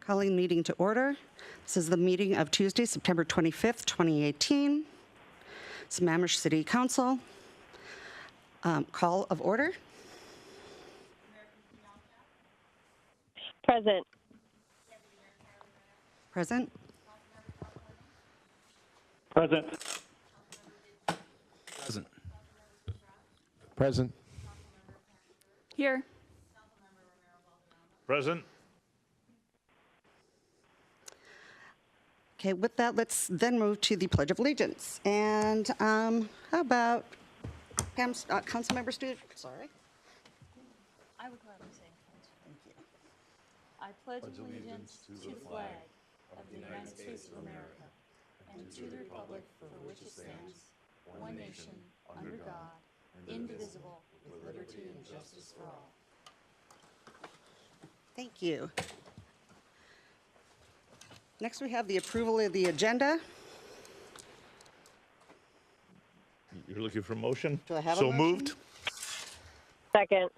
Calling the meeting to order. This is the meeting of Tuesday, September 25th, 2018. Sammamish City Council. Call of order. Present. Present. Present. Present. Present. Here. Present. Okay, with that, let's then move to the Pledge of Allegiance. And how about Councilmember Stewart? Sorry. I would gladly say it. Thank you. I pledge allegiance to the flag of the United States of America and to the republic for which it stands, one nation, under God, indivisible, with liberty and justice for all. Thank you. Next, we have the approval of the agenda. You're looking for a motion? Do I have a so motion? moved. Second.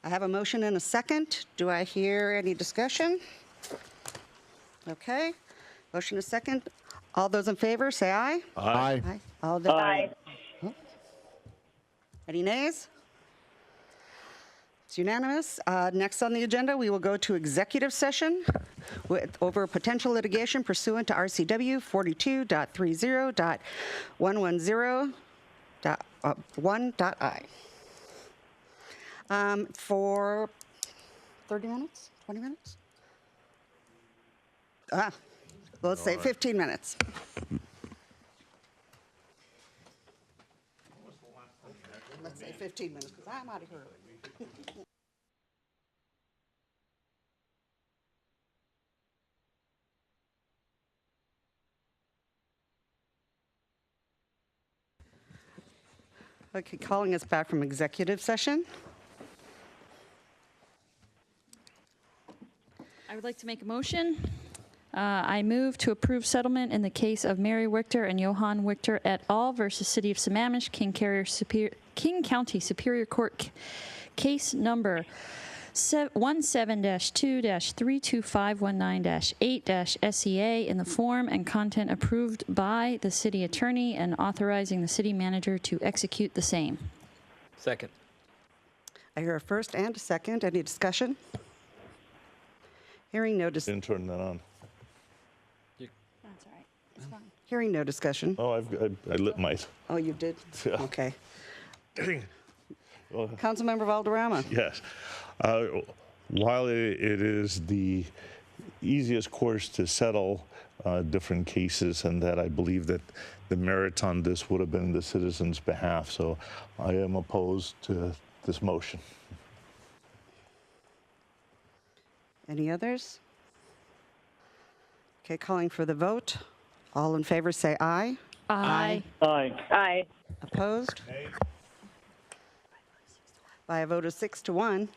I have a motion and a second. Do I hear any discussion? Okay. Motion is second. All those in favor, say aye. Aye. Aye. All those. Aye. Any nays? It's unanimous. Next on the agenda, we will go to executive session over potential litigation pursuant to RCW 42.30.110.1.I. For 30 minutes, 20 minutes? Let's say 15 minutes. Let's say 15 minutes, because I'm out of here early. Okay, calling us back from executive session. I would like to make a motion. I move to approve settlement in the case of Mary Wichter and Johann Wichter et al. Versus City of Sammamish, King County Superior Court, case number 17-2-32519-8-SEA in the form and content approved by the city attorney and authorizing the city manager to execute the same. Second. I hear a first and a second. Any discussion? Hearing no Didn't turn that on. That's all right. It's fine. hearing no discussion. Oh, I lit mine. Oh, you did? Yeah. Okay. Well, Councilmember Valderrama. yes. While it is the easiest course to settle different cases, and that I believe that the merit on this would have been the citizens' behalf, so I am opposed to this motion. Any others? Okay, calling for the vote. All in favor say aye. Aye. Aye. Aye. Opposed? By a vote of 6-1,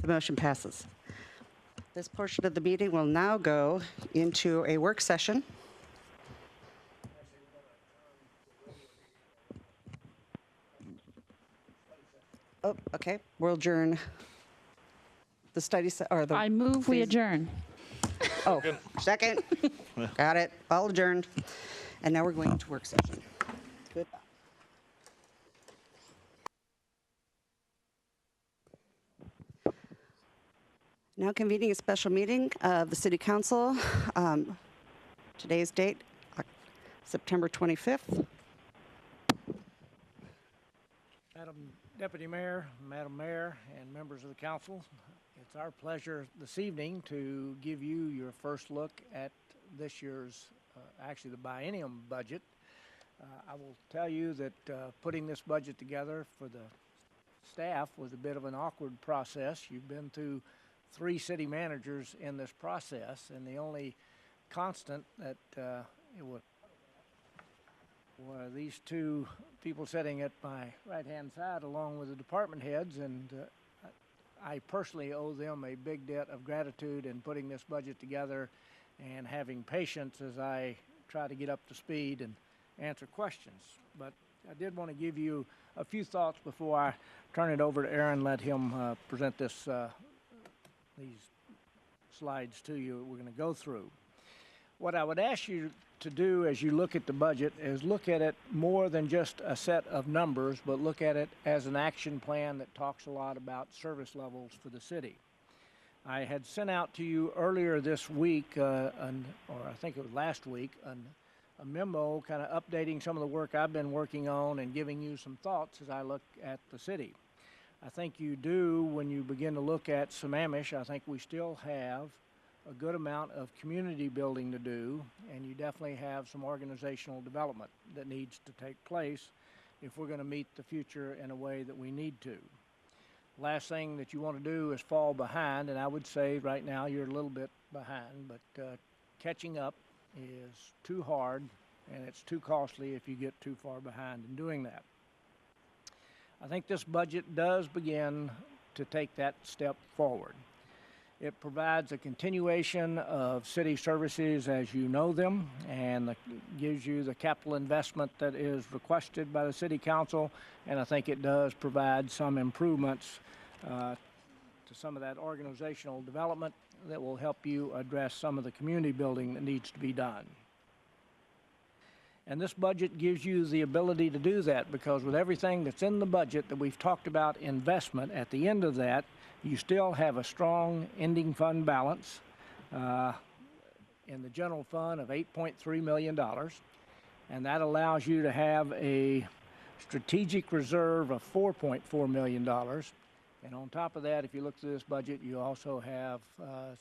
the motion passes. This portion of the meeting will now go into a work session. Oh, okay. We'll adjourn the study or the. I move we adjourn. Oh, second. Got it. All adjourned. And now we're going into work session. Goodbye. Now convening a special meeting of the City Council. Today's date, September 25th. Madam Deputy Mayor, Madam Mayor, and members of the council, it's our pleasure this evening to give you your first look at this year's, actually the biennium budget. I will tell you that putting this budget together for the staff was a bit of an awkward process. You've been through 3 city managers in this process, and the only constant that were these 2 people sitting at my right-hand side along with the department heads, and I personally owe them a big debt of gratitude in putting this budget together and having patience as I try to get up to speed and answer questions. But I did want to give you a few thoughts before I turn it over to Aaron, let him present this these slides to you we're going to go through. What I would ask you to do as you look at the budget is look at it more than just a set of numbers, but look at it as an action plan that talks a lot about service levels for the city. I had sent out to you earlier this week, or I think it was last week, a memo kind of updating some of the work I've been working on and giving you some thoughts as I look at the city. I think you do, when you begin to look at Sammamish, I think we still have a good amount of community building to do, and you definitely have some organizational development that needs to take place if we're going to meet the future in a way that we need to. Last thing that you want to do is fall behind, and I would say right now you're a little bit behind, but catching up is too hard, and it's too costly if you get too far behind in doing that. I think this budget does begin to take that step forward. It provides a continuation of city services as you know them, and gives you the capital investment that is requested by the City Council, and I think it does provide some improvements to some of that organizational development that will help you address some of the community building that needs to be done. And this budget gives you the ability to do that, because with everything that's in the budget that we've talked about investment, at the end of that, you still have a strong ending fund balance in the general fund of $8.3 million. And that allows you to have a strategic reserve of $4.4 million. And on top of that, if you look through this budget, you also have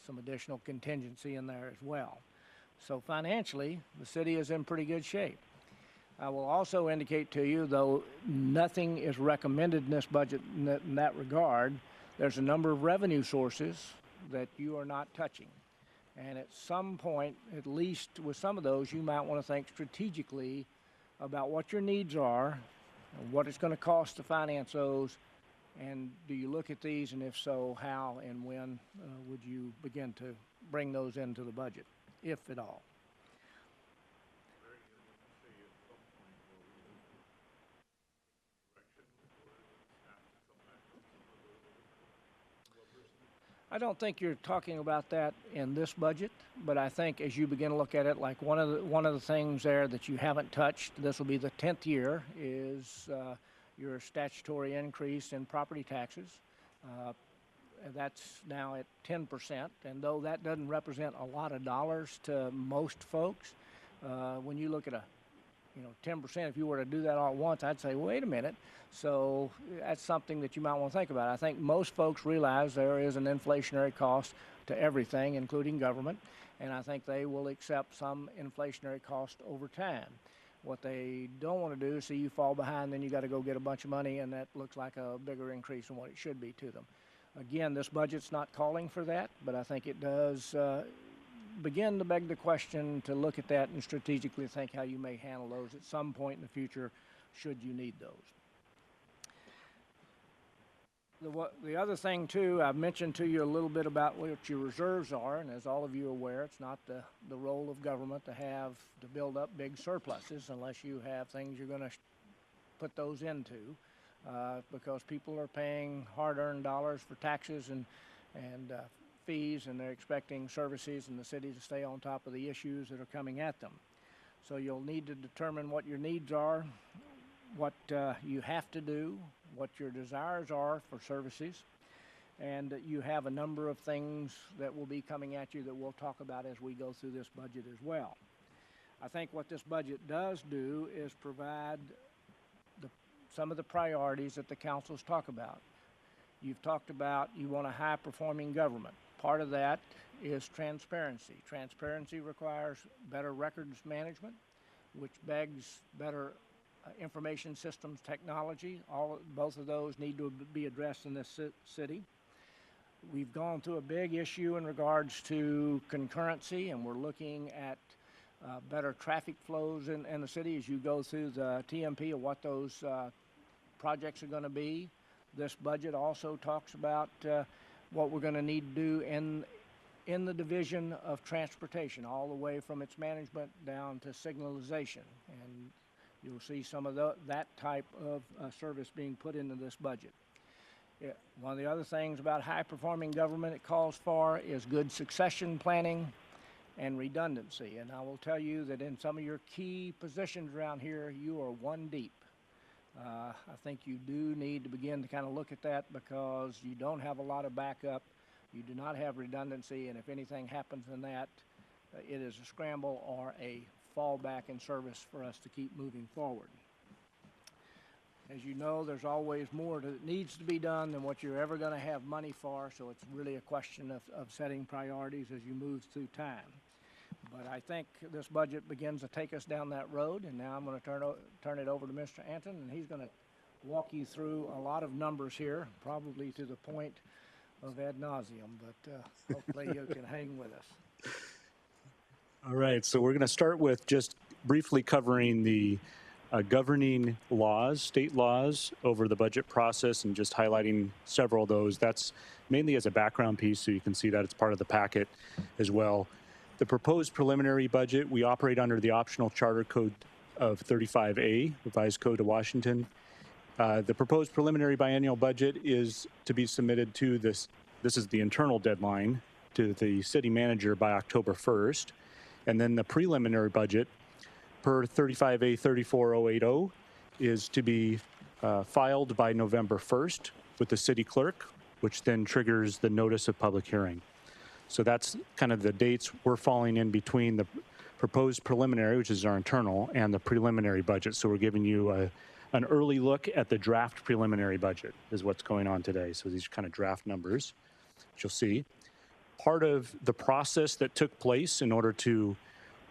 some additional contingency in there as well. So financially, the city is in pretty good shape. I will also indicate to you, though nothing is recommended in this budget in that regard, there's a number of revenue sources that you are not touching. And at some point, at least with some of those, you might want to think strategically about what your needs are, and what it's going to cost to finance those, and do you look at these, and if so, how and when would you begin to bring those into the budget, if at all? I don't think you're talking about that in this budget, but I think as you begin to look at it, like one of the things there that you haven't touched, this will be the 10th year, is your statutory increase in property taxes. That's now at 10%, and though that doesn't represent a lot of dollars to most folks, when you look at 10%, if you were to do that all at once, I'd say, wait a minute. So that's something that you might want to think about. I think most folks realize there is an inflationary cost to everything, including government, and I think they will accept some inflationary cost over time. What they don't want to do is see you fall behind, then you got to go get a bunch of money, and that looks like a bigger increase than what it should be to them. Again, this budget's not calling for that, but I think it does begin to beg the question to look at that and strategically think how you may handle those at some point in the future should you need those. The other thing, too, I've mentioned to you a little bit about what your reserves are, and as all of you are aware, it's not the role of government to build up big surpluses unless you have things you're going to put those into, because people are paying hard-earned dollars for taxes and fees, and they're expecting services in the city to stay on top of the issues that are coming at them. So you'll need to determine what your needs are, what you have to do, what your desires are for services, and you have a number of things that will be coming at you that we'll talk about as we go through this budget as well. I think what this budget does do is provide some of the priorities that the councils talk about. You've talked about you want a high-performing government. Part of that is transparency. Transparency requires better records management, which begs better information systems technology. Both of those need to be addressed in this city. We've gone through a big issue in regards to concurrency, and we're looking at better traffic flows in the city as you go through the TMP of what those projects are going to be. This budget also talks about what we're going to need to do in the division of transportation, all the way from its management down to signalization. And you'll see some of that type of service being put into this budget. Yeah, one of the other things about high-performing government it calls for is good succession planning and redundancy. And I will tell you that in some of your key positions around here, you are one deep. I think you do need to begin to kind of look at that because you don't have a lot of backup. You do not have redundancy, and if anything happens in that, it is a scramble or a fallback in service for us to keep moving forward. As you know, there's always more that needs to be done than what you're ever going to have money for, so it's really a question of setting priorities as you move through time. But I think this budget begins to take us down that road, and now I'm going to turn it over to Mr. Anton, and he's going to walk you through a lot of numbers here, probably to the point of ad nauseum, but hopefully you can hang with us. All right, so we're going to start with just briefly covering the governing laws, state laws over the budget process, and just highlighting several of those. That's mainly as a background piece, so you can see that it's part of the packet as well. The proposed preliminary budget, we operate under the optional charter code of 35A, revised code of Washington. The proposed preliminary biennial budget is to be submitted to this is the internal deadline, to the city manager by October 1st. And then the preliminary budget per 35A 34080 is to be filed by November 1st with the city clerk, which then triggers the notice of public hearing. So that's kind of the dates we're falling in between the proposed preliminary, which is our internal, and the preliminary budget. So we're giving you an early look at the draft preliminary budget is what's going on today. So these are kind of draft numbers, which you'll see. Part of the process that took place in order to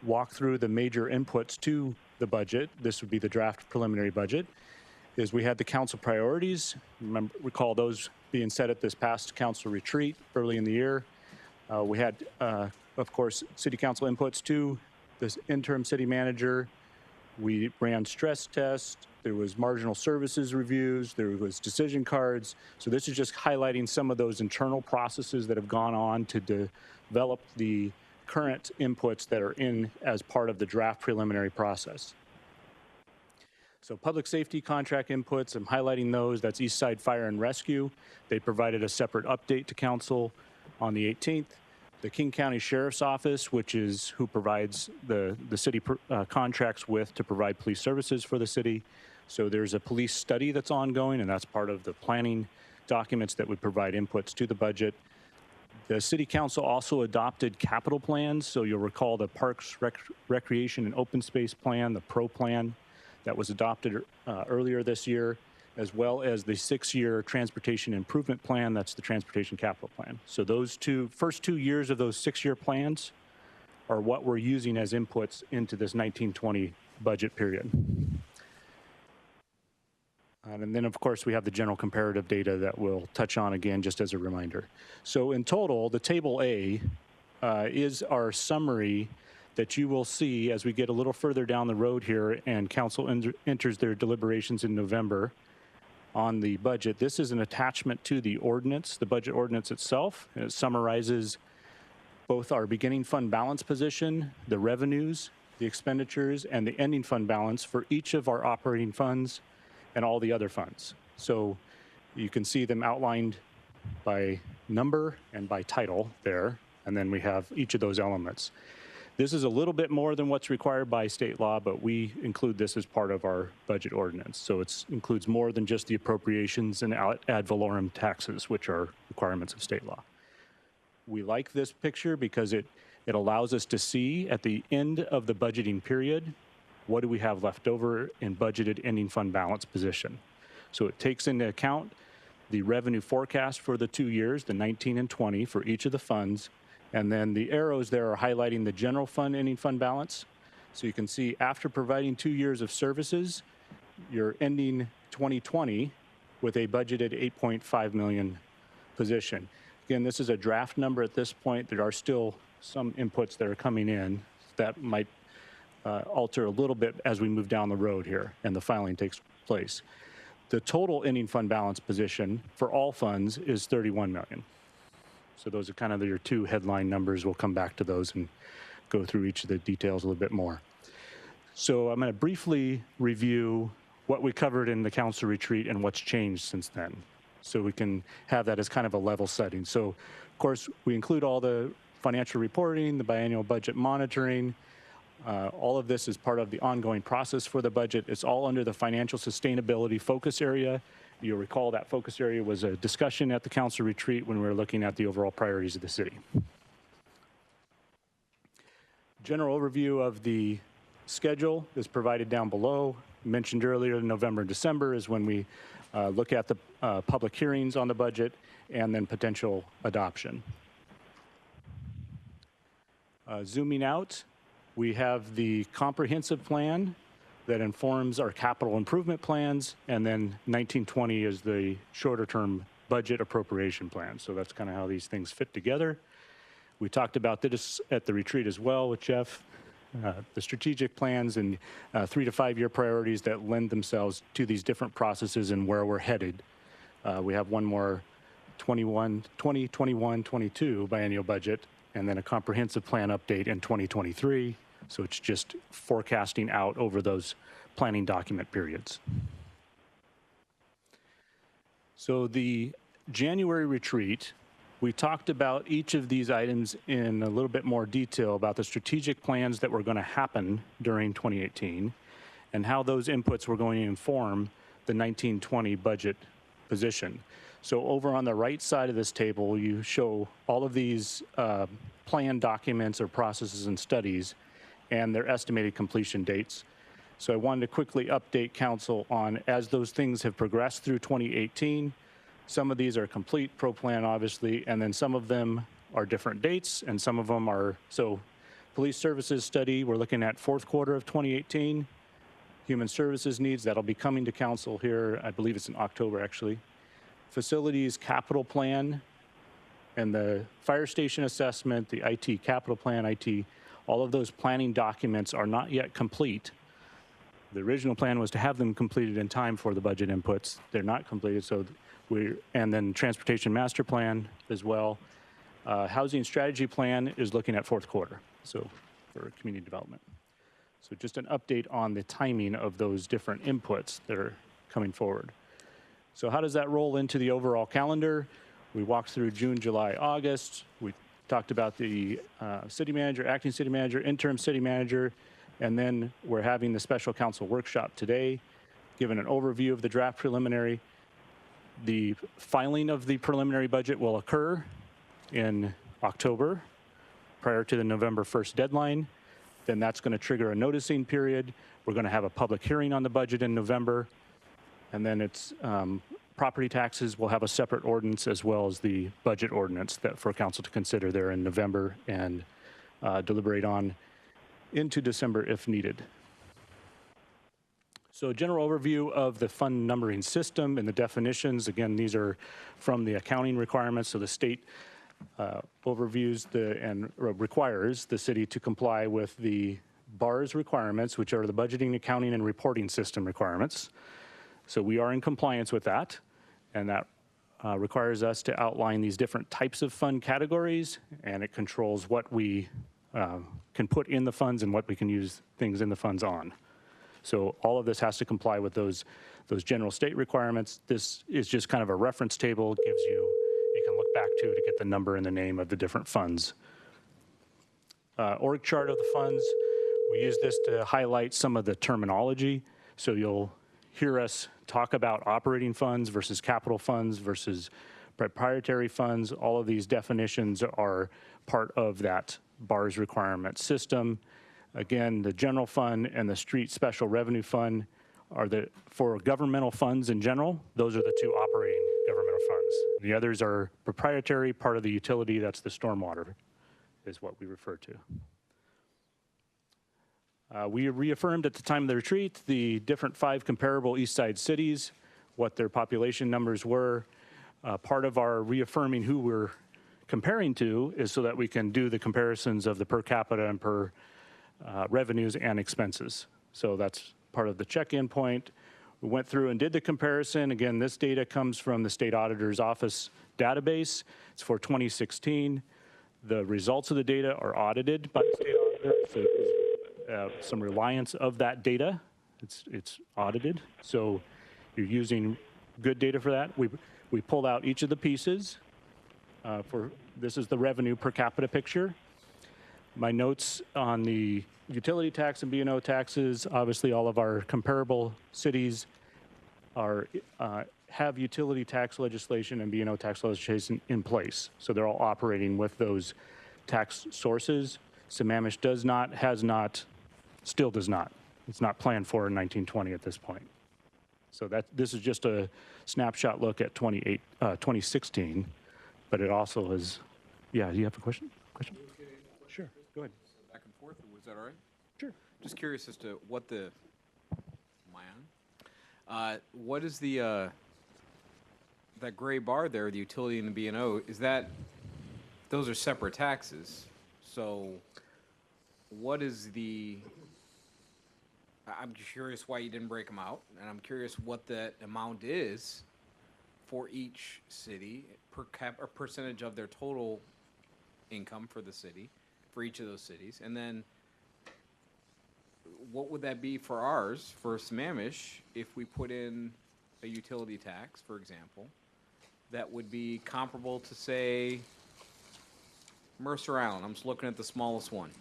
walk through the major inputs to the budget, this would be the draft preliminary budget, is we had the council priorities. Recall those being set at this past council retreat early in the year. We had, of course, city council inputs to this interim city manager. We ran stress tests. There was marginal services reviews. There was decision cards. So this is just highlighting some of those internal processes that have gone on to develop the current inputs that are in as part of the draft preliminary process. So public safety contract inputs, I'm highlighting those. That's East Side Fire and Rescue. They provided a separate update to council on the 18th. The King County Sheriff's Office, which is who provides the city contracts with to provide police services for the city. So there's a police study that's ongoing, and that's part of the planning documents that would provide inputs to the budget. The City Council also adopted capital plans. So you'll recall the Parks, Recreation, and Open Space Plan, the PRO plan, that was adopted earlier this year, as well as the 6-year Transportation Improvement Plan. That's the Transportation Capital Plan. So those first 2 years of those 6-year plans are what we're using as inputs into this 1920 budget period. And then, of course, we have the general comparative data that we'll touch on again just as a reminder. So in total, the Table A is our summary that you will see as we get a little further down the road here and council enters their deliberations in November on the budget. This is an attachment to the ordinance, the budget ordinance itself. And it summarizes both our beginning fund balance position, the revenues, the expenditures, and the ending fund balance for each of our operating funds and all the other funds. So you can see them outlined by number and by title there, and then we have each of those elements. This is a little bit more than what's required by state law, but we include this as part of our budget ordinance. So it includes more than just the appropriations and ad valorem taxes, which are requirements of state law. We like this picture because it allows us to see at the end of the budgeting period, what do we have left over in budgeted ending fund balance position. So it takes into account the revenue forecast for the 2 years, the 19 and 20 for each of the funds. And then the arrows there are highlighting the general fund ending fund balance. So you can see after providing 2 years of services, you're ending 2020 with a budgeted 8.5 million position. Again, this is a draft number at this point. There are still some inputs that are coming in that might alter a little bit as we move down the road here and the filing takes place. The total ending fund balance position for all funds is 31 million. So those are kind of your two headline numbers. We'll come back to those and go through each of the details a little bit more. So I'm going to briefly review what we covered in the council retreat and what's changed since then. so we can have that as kind of a level setting. So, of course, we include all the financial reporting, the biannual budget monitoring. All of this is part of the ongoing process for the budget. It's all under the financial sustainability focus area. You'll recall that focus area was a discussion at the council retreat when we were looking at the overall priorities of the city. General overview of the schedule is provided down below. Mentioned earlier, November and December is when we look at the public hearings on the budget and then potential adoption. Zooming out, we have the comprehensive plan that informs our capital improvement plans, and then 1920 is the shorter term budget appropriation plan. So that's kind of how these things fit together. We talked about this at the retreat as well with Jeff, the strategic plans and 3 to 5 year priorities that lend themselves to these different processes and where we're headed. We have one more 2021-22 biennial budget, and then a comprehensive plan update in 2023. So it's just forecasting out over those planning document periods. So the January retreat, we talked about each of these items in a little bit more detail about the strategic plans that were going to happen during 2018 and how those inputs were going to inform the 1920 budget position. So over on the right side of this table, you show all of these plan documents or processes and studies and their estimated completion dates. So I wanted to quickly update council on as those things have progressed through 2018. Some of these are complete pro plan, obviously, and then some of them are different dates, and some of them are, so police services study, we're looking at fourth quarter of 2018. Human services needs, that'll be coming to council here, I believe it's in October, actually. Facilities capital plan, and the fire station assessment, the IT capital plan, IT, all of those planning documents are not yet complete. The original plan was to have them completed in time for the budget inputs. They're not completed, so and then transportation master plan as well. Housing strategy plan is looking at fourth quarter, so for community development. So just an update on the timing of those different inputs that are coming forward. So how does that roll into the overall calendar? We walked through June, July, August. We talked about the city manager, acting city manager, interim city manager, and then we're having the special council workshop today, given an overview of the draft preliminary. The filing of the preliminary budget will occur in October, prior to the November 1st deadline. Then that's going to trigger a noticing period. We're going to have a public hearing on the budget in November, and then it's property taxes will have a separate ordinance as well as the budget ordinance that for council to consider there in November and deliberate on into December if needed. So general overview of the fund numbering system and the definitions. Again, these are from the accounting requirements. So the state overviews and requires the city to comply with the BARS requirements, which are the budgeting, accounting, and reporting system requirements. So we are in compliance with that, and that requires us to outline these different types of fund categories, and it controls what we can put in the funds and what we can use things in the funds on. So all of this has to comply with those general state requirements. This is just kind of a reference table. It gives you can look back to get the number and the name of the different funds. Org chart of the funds. We use this to highlight some of the terminology. So you'll hear us talk about operating funds versus capital funds versus proprietary funds. All of these definitions are part of that BARS requirement system. Again, the general fund and the street special revenue fund are for governmental funds in general. Those are the two operating governmental funds. The others are proprietary, part of the utility, that's the stormwater, is what we refer to. We reaffirmed at the time of the retreat the different 5 comparable East Side cities, what their population numbers were. Part of our reaffirming who we're comparing to is so that we can do the comparisons of the per capita and per revenues and expenses. So that's part of the check-in point. We went through and did the comparison. Again, this data comes from the State Auditor's Office database. It's for 2016. The results of the data are audited by the state auditor, so there's some reliance of that data. It's audited. So you're using good data for that. We pulled out each of the pieces. This is the revenue per capita picture. My notes on the utility tax and B&O taxes, obviously all of our comparable cities have utility tax legislation and B&O tax legislation in place. So they're all operating with those tax sources. Sammamish does not, has not, still does not. It's not planned for in 1920 at this point. So this is just a snapshot look at 2016, but it also is, yeah, do you have a question? Sure, go ahead. Back and forth, or was that all right? Sure. Just curious as to what the, am I on? What is the, that gray bar there, the utility and the B&O, is that, those are separate taxes. So what is the, I'm curious why you didn't break them out, and I'm curious what that amount is for each city, or percentage of their total income for the city, for each of those cities. And then what would that be for ours, for Sammamish, if we put in a utility tax, for example, that would be comparable to, say, Mercer Island? I'm just looking at the smallest one.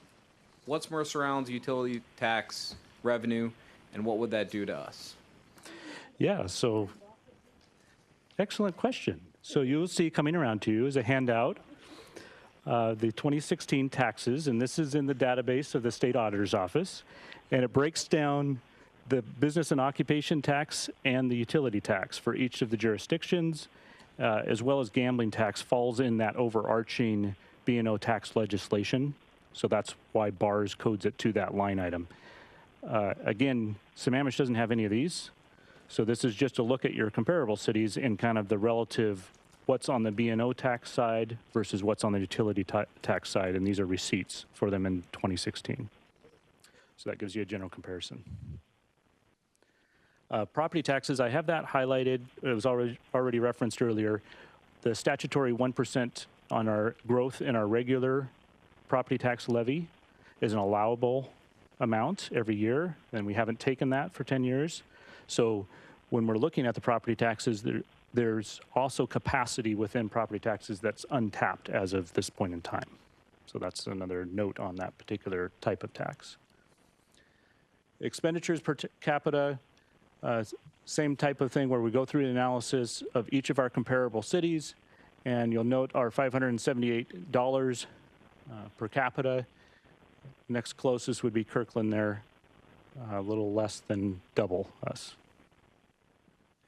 What's Mercer Island's utility tax revenue, and what would that do to us? Yeah, so excellent question. So you'll see coming around to you is a handout, the 2016 taxes, and this is in the database of the State Auditor's Office, and it breaks down the business and occupation tax and the utility tax for each of the jurisdictions, as well as gambling tax falls in that overarching B&O tax legislation. So that's why BARS codes it to that line item. Again, Sammamish doesn't have any of these. So this is just a look at your comparable cities and kind of the relative what's on the B&O tax side versus what's on the utility tax side, and these are receipts for them in 2016. So that gives you a general comparison. Property taxes, I have that highlighted. It was already referenced earlier. The statutory 1% on our growth in our regular property tax levy is an allowable amount every year, and we haven't taken that for 10 years. So when we're looking at the property taxes, there's also capacity within property taxes that's untapped as of this point in time. So that's another note on that particular type of tax. Expenditures per capita, same type of thing where we go through the analysis of each of our comparable cities, and you'll note our $578 per capita. Next closest would be Kirkland there, a little less than double us.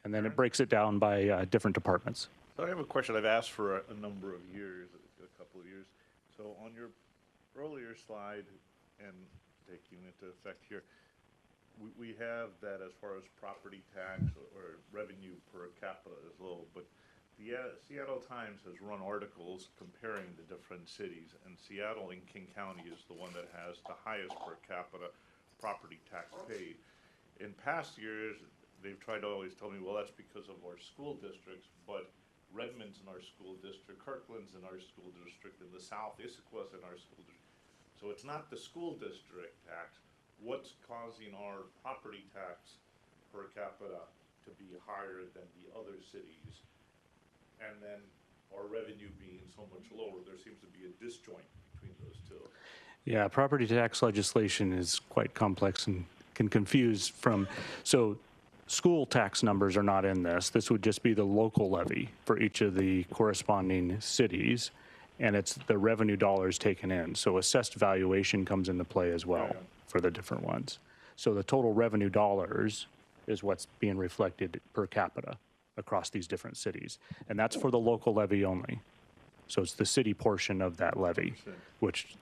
And then it breaks it down by different departments. So I have a question I've asked for a number of years, a couple of years. So on your earlier slide, and taking into effect here, we have that as far as property tax or revenue per capita is low, but the Seattle Times has run articles comparing the different cities, and Seattle and King County is the one that has the highest per capita property tax paid. In past years, they've tried to always tell me, well, that's because of our school districts, but Redmond's in our school district, Kirkland's in our school district, in the south, Issaquah's in our school district. So it's not the school district tax. What's causing our property tax per capita to be higher than the other cities? And then our revenue being so much lower, there seems to be a disjoint between those two. Yeah, property tax legislation is quite complex and can confuse from, so school tax numbers are not in this. This would just be the local levy for each of the corresponding cities, and it's the revenue dollars taken in. So assessed valuation comes into play as well for the different ones. So the total revenue dollars is what's being reflected per capita across these different cities. And that's for the local levy only. So it's the city portion of that levy, which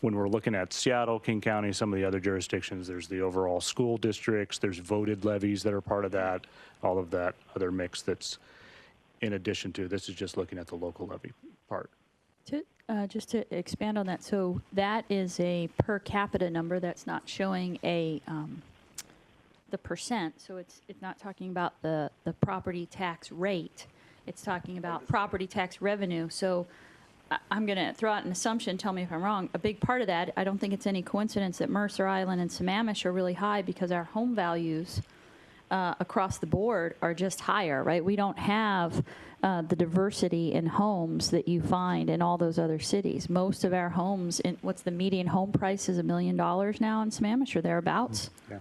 when we're looking at Seattle, King County, some of the other jurisdictions, there's the overall school districts, there's voted levies that are part of that, all of that other mix that's in addition to, this is just looking at the local levy part. Just to expand on that, so that is a per capita number that's not showing the percent. So it's not talking about the property tax rate. It's talking about property tax revenue. So I'm going to throw out an assumption. Tell me if I'm wrong. A big part of that, I don't think it's any coincidence that Mercer Island and Sammamish are really high because our home values across the board are just higher, right? We don't have the diversity in homes that you find in all those other cities. Most of our homes, what's the median home price is $1 million now in Sammamish or thereabouts. Yeah.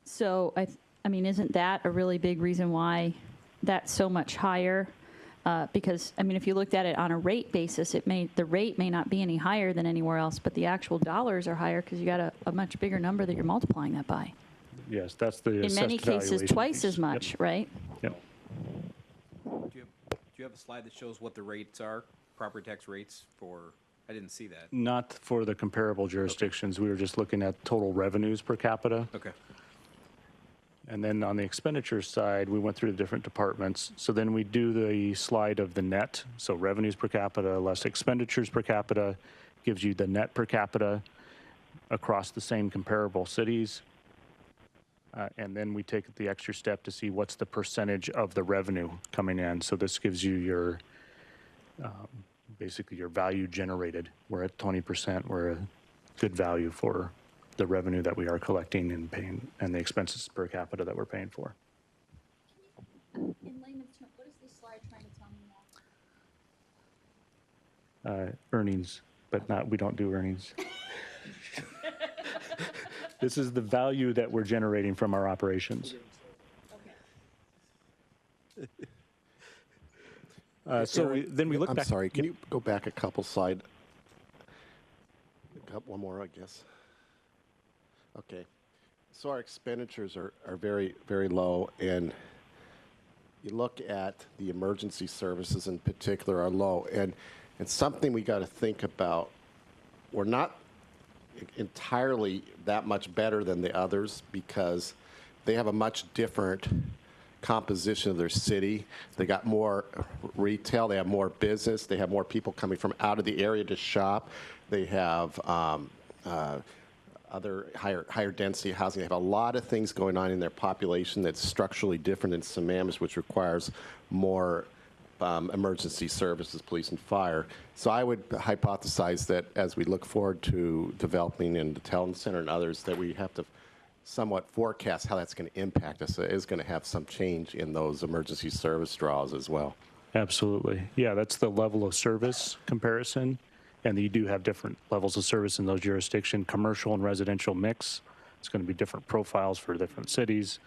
So, I mean, isn't that a really big reason why that's so much higher? Because, I mean, if you looked at it on a rate basis, the rate may not be any higher than anywhere else, but the actual dollars are higher because you got a much bigger number that you're multiplying that by. Yes, that's the In many assessed cases, valuation twice piece. as much, right? Yep. Do you have a slide that shows what the rates are, property tax rates for, I didn't see that. Not for the comparable jurisdictions. We were just looking at total revenues per capita. Okay. And then on the expenditure side, we went through the different departments. So then we do the slide of the net. So revenues per capita less expenditures per capita gives you the net per capita across the same comparable cities. And then we take the extra step to see what's the percentage of the revenue coming in. So this gives you your, basically your value generated. We're at 20%. We're a good value for the revenue that we are collecting and paying, and the expenses per capita that we're paying for. In layman's terms, what is this slide trying to tell me now? Earnings, but we don't do earnings. This is the value that we're generating from our operations. Then we look back. I'm sorry, can you go back a couple slide? One more, I guess. Okay. So our expenditures are very, very low, and you look at the emergency services in particular are low. And it's something we got to think about. We're not entirely that much better than the others because they have a much different composition of their city. They got more retail, they have more business, they have more people coming from out of the area to shop. They have other higher density housing. They have a lot of things going on in their population that's structurally different than Sammamish, which requires more emergency services, police and fire. So I would hypothesize that as we look forward to developing in the Talent Center and others, that we have to somewhat forecast how that's going to impact us. It is going to have some change in those emergency service draws as well. Absolutely. Yeah, that's the level of service comparison. And you do have different levels of service in those jurisdictions, commercial and residential mix. It's going to be different profiles for different cities.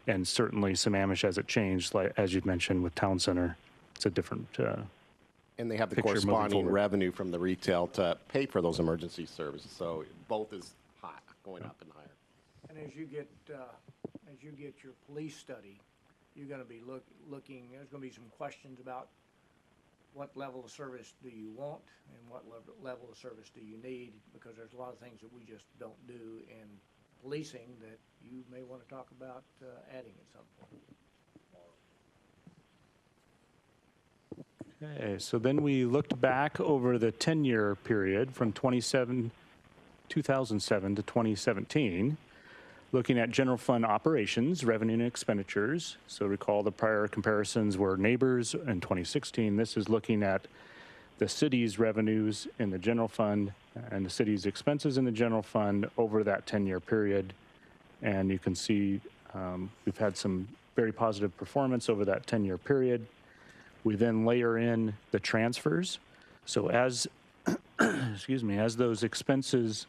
And certainly Sammamish, as it changed, like as you mentioned with Town Center, it's a different and they have the picture moving corresponding forward. revenue from the retail to pay for those emergency services. So both is high, going up and higher. And as you get your police study, you're going to be looking, there's going to be some questions about what level of service do you want and what level of service do you need, because there's a lot of things that we just don't do in policing that you may want to talk about adding at some point. Okay, so then we looked back over the 10-year period from 2007 to 2017, looking at general fund operations, revenue and expenditures. So recall the prior comparisons were neighbors in 2016. This is looking at the city's revenues in the general fund and the city's expenses in the general fund over that 10-year period. And you can see we've had some very positive performance over that 10-year period. We then layer in the transfers. So as, excuse me, as those expenses,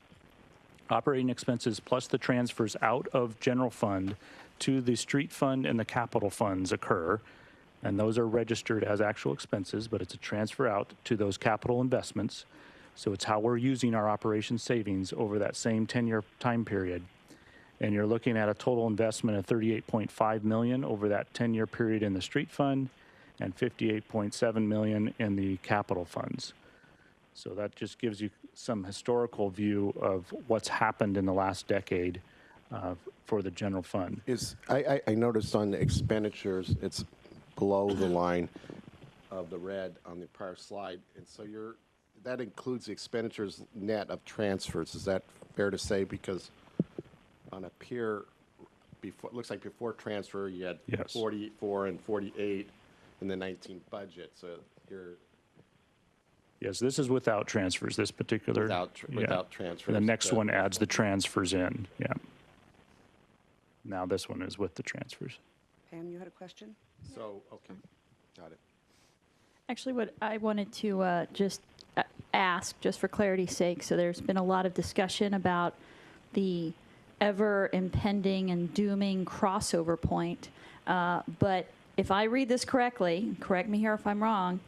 operating expenses plus the transfers out of general fund to the street fund and the capital funds occur, and those are registered as actual expenses, but it's a transfer out to those capital investments. So it's how we're using our operation savings over that same 10-year time period. And you're looking at a total investment of $38.5 million over that 10-year period in the street fund and $58.7 million in the capital funds. So that just gives you some historical view of what's happened in the last decade for the general fund. I noticed on the expenditures, it's below the line of the red on the prior slide. And so that includes the expenditures net of transfers. Is that fair to say? Because on a peer, it looks like before transfer, you had Yes. 44 and 48 in the 19 budget. So you're Yes, this is without transfers, this particular. without transfers. And the next one adds the transfers in, yeah. Now this one is with the transfers. Pam, you had a question? So, okay, got it. Actually, what I wanted to just ask, just for clarity's sake, so there's been a lot of discussion about the ever impending and dooming crossover point. But if I read this correctly, correct me here if I'm wrong,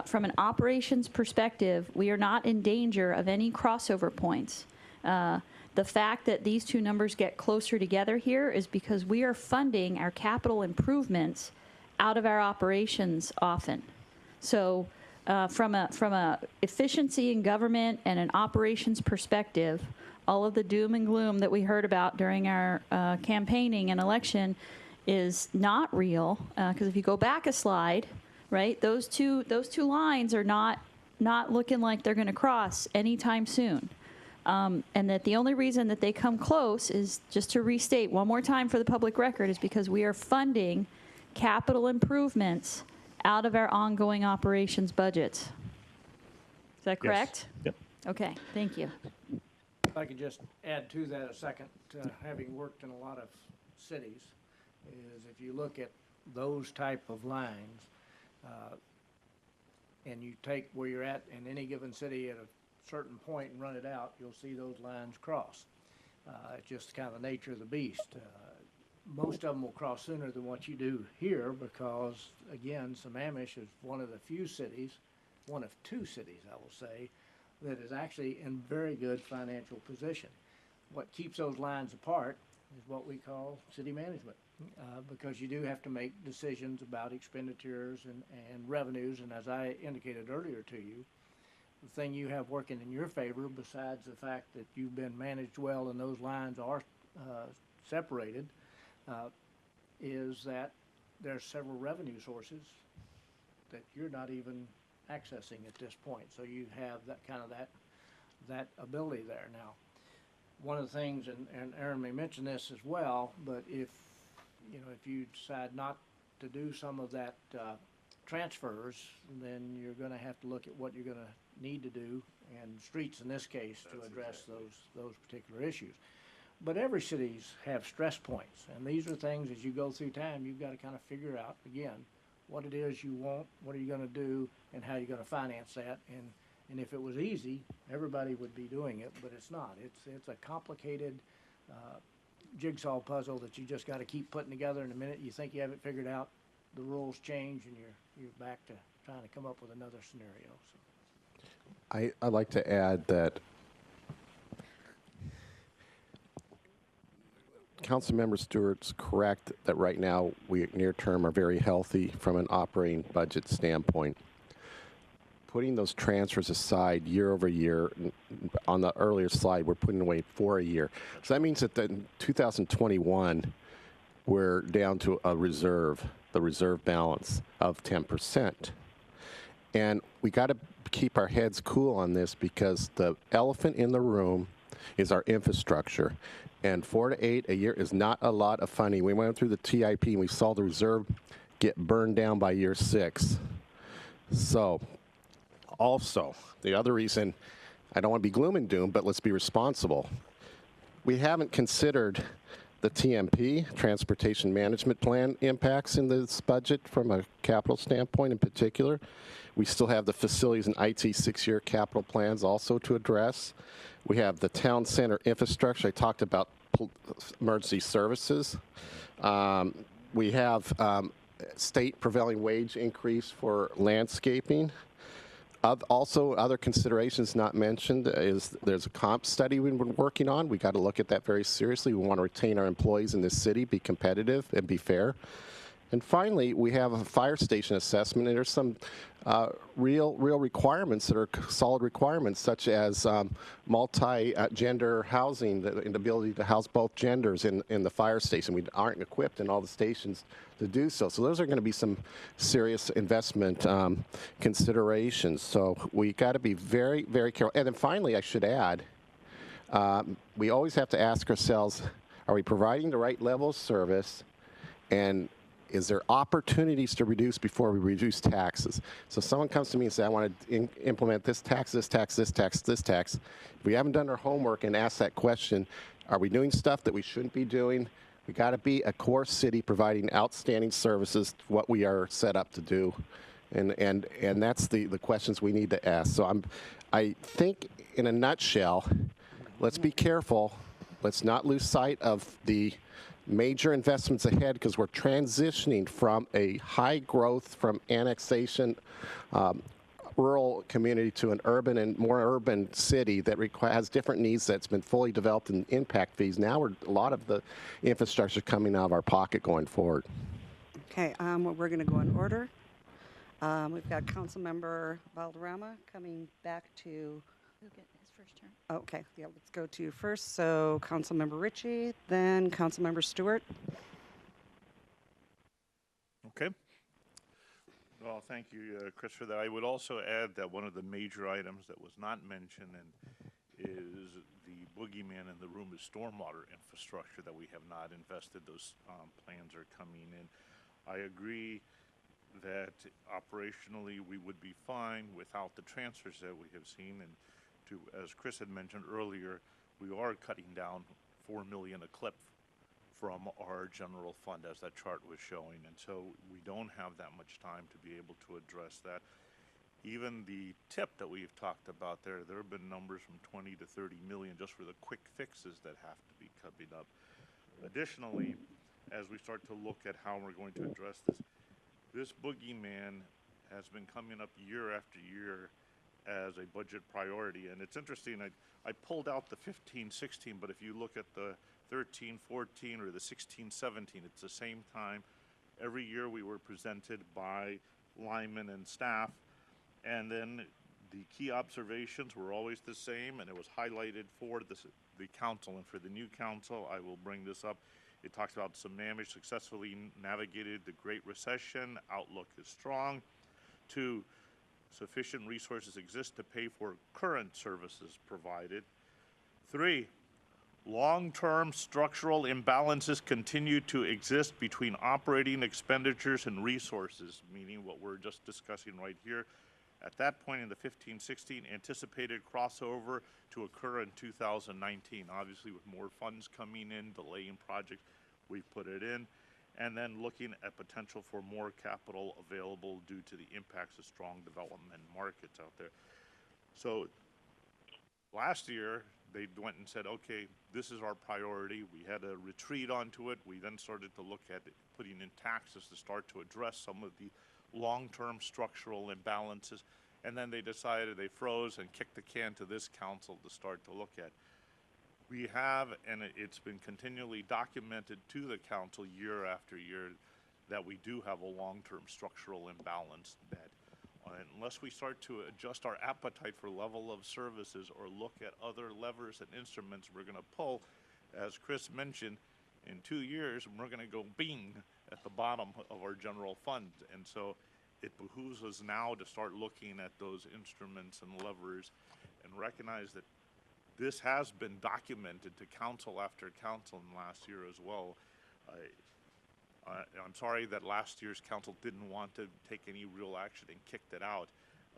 from an operations perspective, we are not in danger of any crossover points. The fact that these two numbers get closer together here is because we are funding our capital improvements out of our operations often. So from a efficiency in government and an operations perspective, all of the doom and gloom that we heard about during our campaigning and election is not real. Because if you go back a slide, right, those two lines are not looking like they're going to cross anytime soon. And that the only reason that they come close is, just to restate one more time for the public record, is because we are funding capital improvements out of our ongoing operations budgets. Is that correct? Yep. Okay, thank you. If I could just add to that a second, having worked in a lot of cities, is if you look at those type of lines, and you take where you're at in any given city at a certain point and run it out, you'll see those lines cross. It's just kind of the nature of the beast. Most of them will cross sooner than what you do here because, again, Sammamish is one of the few cities, one of two cities, I will say, that is actually in very good financial position. What keeps those lines apart is what we call city management, because you do have to make decisions about expenditures and revenues, and as I indicated earlier to you, the thing you have working in your favor, besides the fact that you've been managed well and those lines are separated, is that there's several revenue sources that you're not even accessing at this point. So you have that kind of that ability there. Now, one of the things, and Aaron may mention this as well, but if you decide not to do some of that transfers, then you're going to have to look at what you're going to need to do, and streets in this case, to address those particular issues. But every cities have stress points, and these are things as you go through time, you've got to kind of figure out, again, what it is you want, what are you going to do, and how you're going to finance that. And if it was easy, everybody would be doing it, but it's not. It's a complicated jigsaw puzzle that you just got to keep putting together. And the minute you think you have it figured out, the rules change, and you're back to trying to come up with another scenario. So. I'd like to add that Councilmember Stewart's correct that right now we near term are very healthy from an operating budget standpoint. Putting those transfers aside year over year, on the earlier slide, we're putting away for a year. So that means that in 2021, we're down to a reserve, the reserve balance of 10%. And we got to keep our heads cool on this because the elephant in the room is our infrastructure. And 4 to 8 a year is not a lot of funding. We went through the TIP and we saw the reserve get burned down by year 6. So, also, the other reason, I don't want to be gloom and doom, but let's be responsible. We haven't considered the TMP, Transportation Management Plan, impacts in this budget from a capital standpoint in particular. We still have the facilities and IT 6-year capital plans also to address. We have the town center infrastructure. I talked about emergency services. We have state prevailing wage increase for landscaping. Also, other considerations not mentioned is there's a comp study we've been working on. We got to look at that very seriously. We want to retain our employees in this city, be competitive, and be fair. And finally, we have a fire station assessment, and there's some real requirements that are solid requirements, such as multi-gender housing, the ability to house both genders in the fire station. We aren't equipped in all the stations to do so. So those are going to be some serious investment considerations. So we got to be very, very careful. And then finally, I should add, we always have to ask ourselves, are we providing the right level of service, and is there opportunities to reduce before we reduce taxes? So someone comes to me and says, I want to implement this tax, this tax, this tax, this tax. If we haven't done our homework and asked that question, are we doing stuff that we shouldn't be doing? We got to be a core city providing outstanding services, what we are set up to do. And that's the questions we need to ask. So I think in a nutshell, let's be careful. Let's not lose sight of the major investments ahead, because we're transitioning from a high growth from annexation rural community to an urban and more urban city that has different needs, that's been fully developed in impact fees. Now a lot of the infrastructure coming out of our pocket going forward. Okay, we're going to go in order. We've got Councilmember Valderrama coming back to. He'll get his first turn. Okay, yeah, let's go to you first. So Councilmember Ritchie, then Councilmember Stewart. Okay. Well, thank you, Chris, for that. I would also add that one of the major items that was not mentioned is the boogeyman in the room is stormwater infrastructure that we have not invested. Those plans are coming in. I agree that operationally we would be fine without the transfers that we have seen. And as Chris had mentioned earlier, we are cutting down $4 million a clip from our general fund, as that chart was showing. And so we don't have that much time to be able to address that. Even the tip that we've talked about there have been numbers from 20 to 30 million just for the quick fixes that have to be coming up. Additionally, as we start to look at how we're going to address this boogeyman has been coming up year after year as a budget priority. And it's interesting, I pulled out the 15-16, but if you look at the 13-14 or the 16-17, it's the same time. Every year we were presented by linemen and staff, and then the key observations were always the same, and it was highlighted for the council. And for the new council, I will bring this up. It talks about Sammamish successfully navigated the Great Recession. Outlook is strong. 2, sufficient resources exist to pay for current services provided. 3, long-term structural imbalances continue to exist between operating expenditures and resources, meaning what we're just discussing right here. At that point in the 15-16, anticipated crossover to occur in 2019. Obviously, with more funds coming in, delaying projects, we've put it in. And then looking at potential for more capital available due to the impacts of strong development markets out there. So last year, they went and said, okay, this is our priority. We had a retreat onto it. We then started to look at putting in taxes to start to address some of the long-term structural imbalances. And then they decided, they froze and kicked the can to this council to start to look at. We have, and it's been continually documented to the council year after year, that we do have a long-term structural imbalance that unless we start to adjust our appetite for level of services or look at other levers and instruments we're going to pull, as Chris mentioned, in 2 years, we're going to go bing at the bottom of our general fund. And so it behooves us now to start looking at those instruments and levers and recognize that this has been documented to council after council in last year as well. I'm sorry that last year's council didn't want to take any real action and kicked it out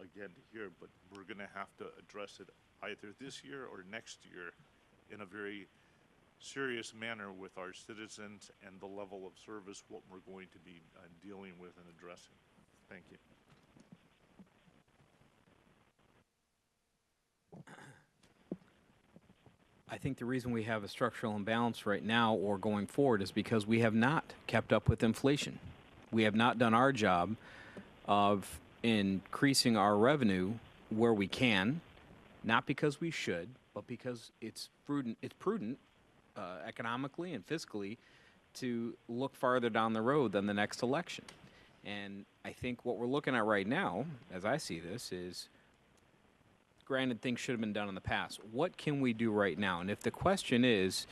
again here, but we're going to have to address it either this year or next year in a very serious manner with our citizens and the level of service what we're going to be dealing with and addressing. Thank you. I think the reason we have a structural imbalance right now or going forward is because we have not kept up with inflation. We have not done our job of increasing our revenue where we can, not because we should, but because it's prudent economically and fiscally to look farther down the road than the next election. And I think what we're looking at right now, as I see this, is granted, things should have been done in the past. What can we do right now? And if the question is,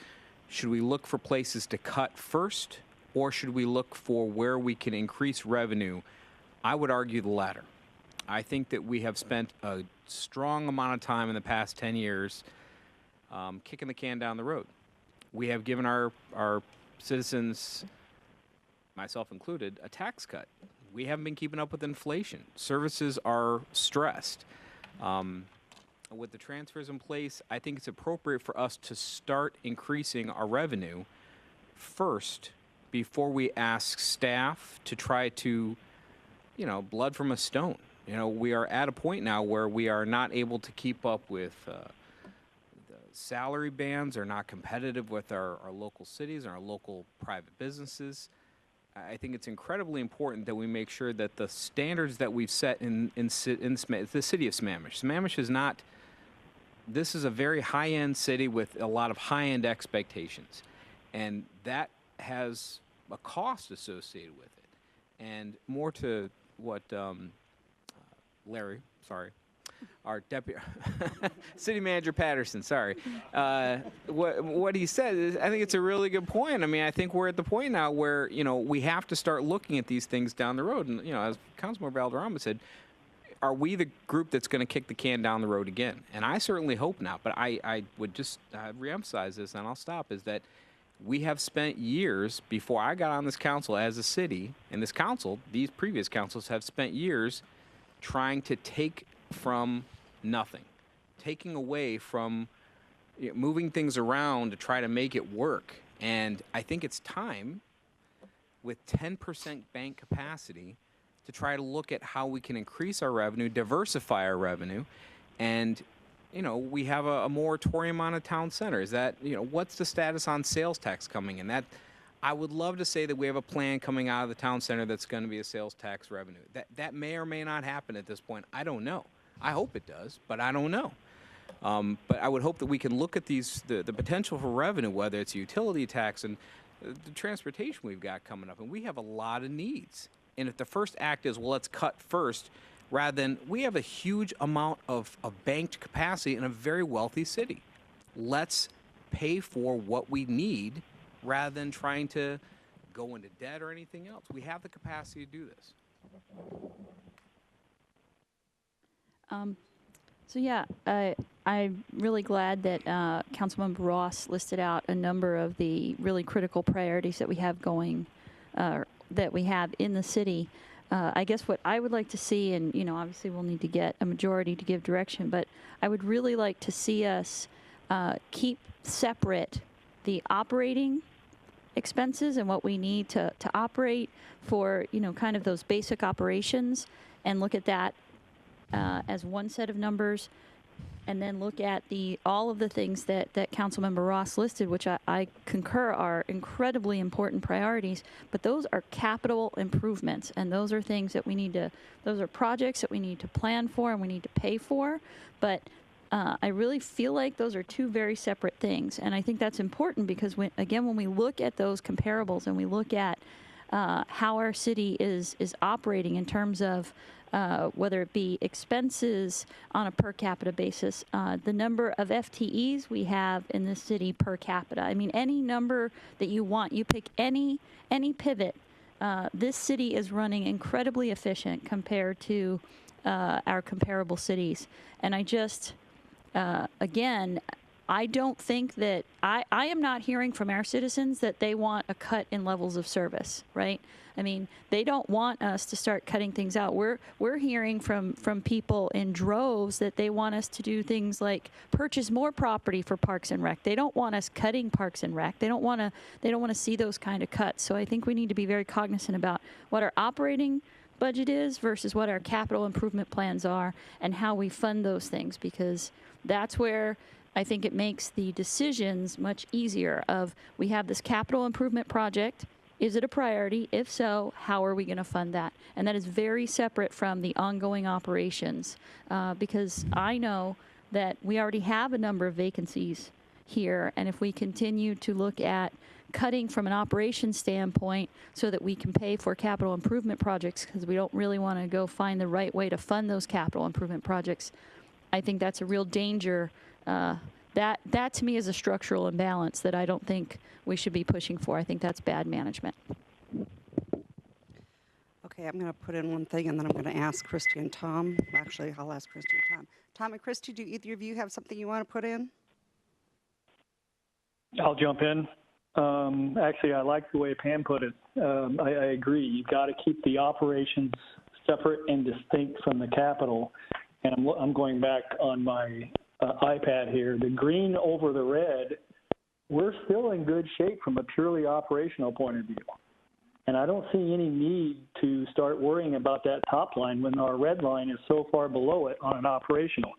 should we look for places to cut first, or should we look for where we can increase revenue? I would argue the latter. I think that we have spent a strong amount of time in the past 10 years kicking the can down the road. We have given our citizens, myself included, a tax cut. We haven't been keeping up with inflation. Services are stressed. With the transfers in place, I think it's appropriate for us to start increasing our revenue first before we ask staff to try to, blood from a stone. We are at a point now where we are not able to keep up with the salary bands, are not competitive with our local cities and our local private businesses. I think it's incredibly important that we make sure that the standards that we've set in the city of Sammamish. Sammamish is not, this is a very high-end city with a lot of high-end expectations. And that has a cost associated with it. And more to what Larry, sorry, our deputy city manager Patterson, sorry, what he said is, I think it's a really good point. I mean, I think we're at the point now where we have to start looking at these things down the road. And as Councilmember Valderrama said, are we the group that's going to kick the can down the road again? And I certainly hope not. But I would just reemphasize this, and I'll stop, is that we have spent years before I got on this council as a city, and this council, these previous councils have spent years trying to take from nothing, taking away from, moving things around to try to make it work. And I think it's time, with 10% bank capacity, to try to look at how we can increase our revenue, diversify our revenue, and we have a moratorium on a town center. Is that, what's the status on sales tax coming in? That, I would love to say that we have a plan coming out of the town center that's going to be a sales tax revenue. That may or may not happen at this point. I don't know. I hope it does, but I don't know. But I would hope that we can look at the potential for revenue, whether it's utility tax and the transportation we've got coming up. And we have a lot of needs. And if the first act is, well, let's cut first, rather than, we have a huge amount of banked capacity in a very wealthy city. Let's pay for what we need rather than trying to go into debt or anything else. We have the capacity to do this. So yeah, I'm really glad that Councilmember Ross listed out a number of the really critical priorities that we have going, that we have in the city. I guess what I would like to see, and obviously we'll need to get a majority to give direction, but I would really like to see us keep separate the operating expenses and what we need to operate for, kind of those basic operations, and look at that as one set of numbers, and then look at all of the things that Councilmember Ross listed, which I concur are incredibly important priorities, but those are capital improvements, and those are things that those are projects that we need to plan for and we need to pay for, but I really feel like those are two very separate things, and I think that's important because, when we look at those comparables and we look at how our city is operating in terms of whether it be expenses on a per capita basis, the number of FTEs we have in this city per capita. I mean, any number that you want, you pick any pivot. This city is running incredibly efficient compared to our comparable cities. And I just, again, I don't think that, I am not hearing from our citizens that they want a cut in levels of service, right? I mean, they don't want us to start cutting things out. We're hearing from people in droves that they want us to do things like purchase more property for Parks and Rec. They don't want us cutting Parks and Rec. They don't want to see those kind of cuts. So I think we need to be very cognizant about what our operating budget is versus what our capital improvement plans are and how we fund those things, because that's where I think it makes the decisions much easier of, we have this capital improvement project. Is it a priority? If so, how are we going to fund that? And that is very separate from the ongoing operations, because I know that we already have a number of vacancies here. And if we continue to look at cutting from an operations standpoint so that we can pay for capital improvement projects, because we don't really want to go find the right way to fund those capital improvement projects, I think that's a real danger. That to me is a structural imbalance that I don't think we should be pushing for. I think that's bad management. Okay, I'm going to put in one thing, and then I'm going to ask Christy and Tom. Actually, I'll ask Christy and Tom. Tom and Christy, do either of you have something you want to put in? I'll jump in. Actually, I like the way Pam put it. I agree. You've got to keep the operations separate and distinct from the capital. And I'm going back on my iPad here. The green over the red we're still in good shape from a purely operational point of view. And I don't see any need to start worrying about that top line when our red line is so far below it on an operational.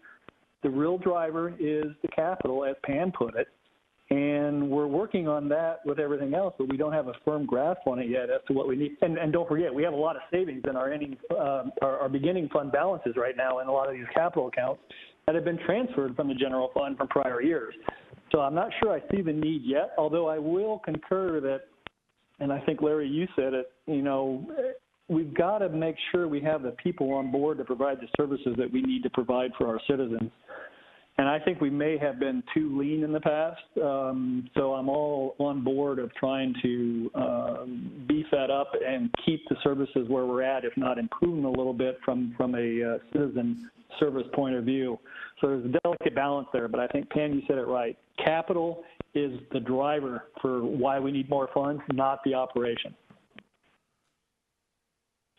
The real driver is the capital, as Pam put it, and we're working on that with everything else, but we don't have a firm grasp on it yet as to what we need. And don't forget, we have a lot of savings in our beginning fund balances right now in a lot of these capital accounts that have been transferred from the general fund from prior years. So I'm not sure I see the need yet, although I will concur that, and I think, Larry, you said it, we've got to make sure we have the people on board to provide the services that we need to provide for our citizens. And I think we may have been too lean in the past, so I'm all on board of trying to beef that up and keep the services where we're at, if not improve them a little bit from a citizen service point of view. So there's a delicate balance there, but I think, Pam, you said it right. Capital is the driver for why we need more funds, not the operation.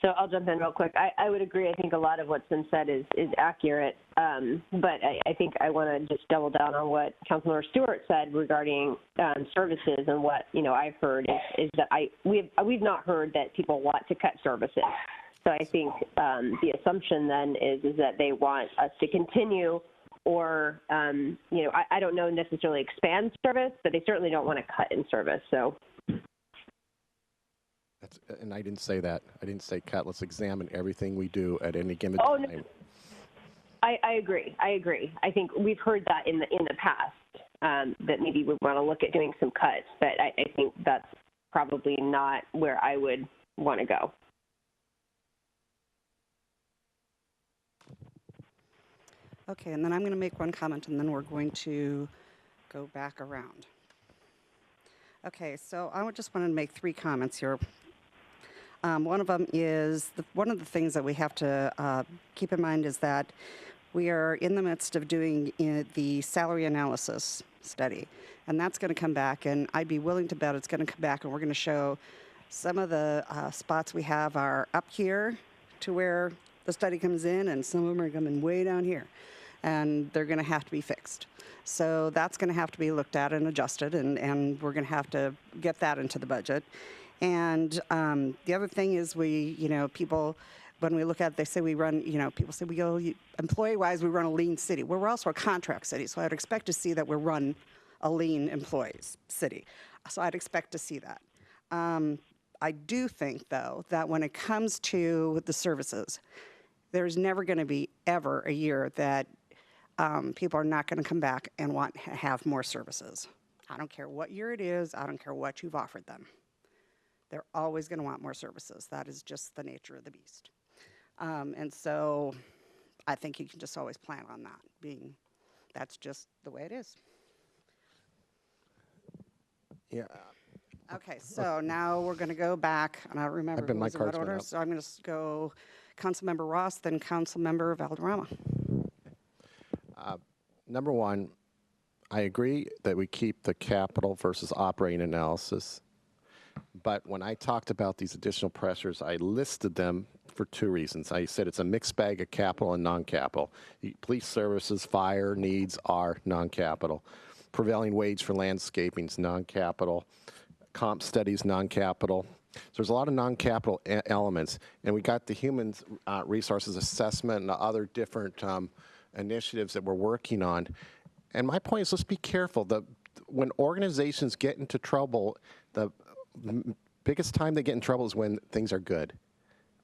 So I'll jump in real quick. I would agree. I think a lot of what's been said is accurate. But I think I want to just double down on what Councilmember Stewart said regarding services, and what I've heard is that we've not heard that people want to cut services. So I think the assumption then is that they want us to continue, or I don't know necessarily expand service, but they certainly don't want to cut in service. So. And I didn't say that. I didn't say cut. Let's examine everything we do at any given time. No. I agree. I think we've heard that in the past, that maybe we want to look at doing some cuts, but I think that's probably not where I would want to go. Okay, and then I'm going to make one comment, and then we're going to go back around. Okay, so I just wanted to make 3 comments here. One of them is, one of the things that we have to keep in mind is that we are in the midst of doing the salary analysis study, and that's going to come back, and I'd be willing to bet it's going to come back, and we're going to show some of the spots we have are up here to where the study comes in, and some of them are coming way down here, and they're going to have to be fixed. So that's going to have to be looked at and adjusted, and we're going to have to get that into the budget. And the other thing is people, when we look at it, they say we run, people say we go, employee-wise, we run a lean city. Well, we're also a contract city, so I'd expect to see that we run a lean employees city. So I'd expect to see that. I do think, though, that when it comes to the services, there's never going to be ever a year that people are not going to come back and want to have more services. I don't care what year it is. I don't care what you've offered them. They're always going to want more services. That is just the nature of the beast. And so I think you can just always plan on that that's just the way it is. Yeah. Okay, so now we're going to go back, and I don't remember who was in what order, so I'm going to go Councilmember Ross, then Councilmember Valderrama. Number one, I agree that we keep the capital versus operating analysis. But when I talked about these additional pressures, I listed them for 2 reasons. I said it's a mixed bag of capital and non-capital. Police services, fire needs are non-capital. Prevailing wage for landscaping is non-capital. Comp studies, non-capital. So there's a lot of non-capital elements. And we got the human resources assessment and other different initiatives that we're working on. And my point is, let's be careful. When organizations get into trouble, the biggest time they get in trouble is when things are good.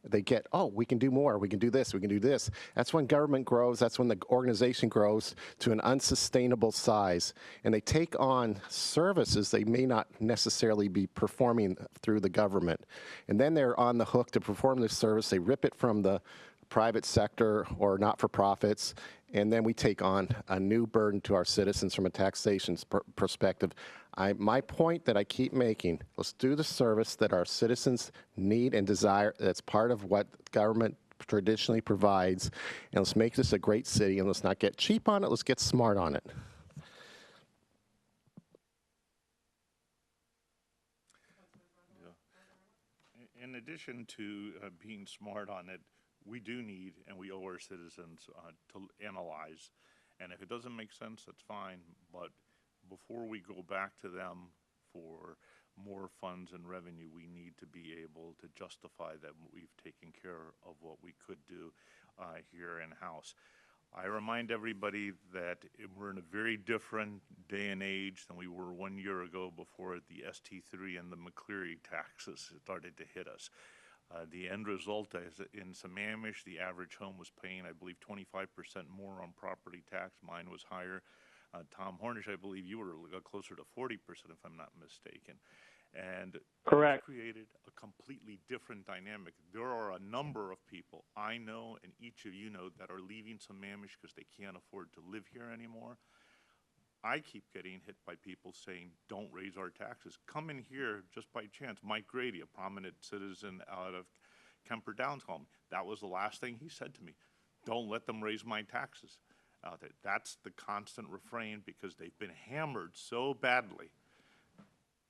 They get, oh, we can do more, we can do this, we can do this. That's when government grows, that's when the organization grows to an unsustainable size. And they take on services they may not necessarily be performing through the government. And then they're on the hook to perform this service. They rip it from the private sector or not-for-profits, and then we take on a new burden to our citizens from a taxation perspective. My point that I keep making, let's do the service that our citizens need and desire. That's part of what government traditionally provides, and let's make this a great city, and let's not get cheap on it, let's get smart on it. In addition to being smart on it, we do need and we owe our citizens to analyze. And if it doesn't make sense, that's fine. But before we go back to them for more funds and revenue, we need to be able to justify that we've taken care of what we could do here in-house. I remind everybody that we're in a very different day and age than we were 1 year ago before the ST3 and the McCleary taxes started to hit us. The end result is that in Sammamish, the average home was paying, I believe, 25% more on property tax. Mine was higher. Tom Hornish, I believe you were closer to 40%, if I'm not mistaken. And Correct. it created a completely different dynamic. There are a number of people I know, and each of you know, that are leaving Sammamish because they can't afford to live here anymore. I keep getting hit by people saying, don't raise our taxes. Come in here just by chance. Mike Grady, a prominent citizen out of Kemper Downs, called me. That was the last thing he said to me. Don't let them raise my taxes. That's the constant refrain, because they've been hammered so badly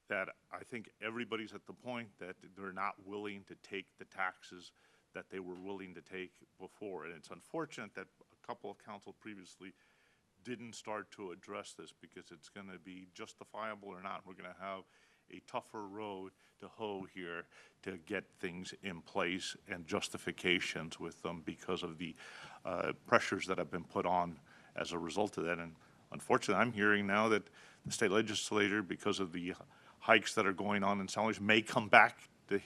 that I think everybody's at the point that they're not willing to take the taxes that they were willing to take before. And it's unfortunate that a couple of council previously didn't start to address this, because it's going to be justifiable or not. We're going to have a tougher road to hoe here to get things in place and justifications with them because of the pressures that have been put on as a result of that. And unfortunately, I'm hearing now that the state legislature, because of the hikes that are going on in salaries, may come back to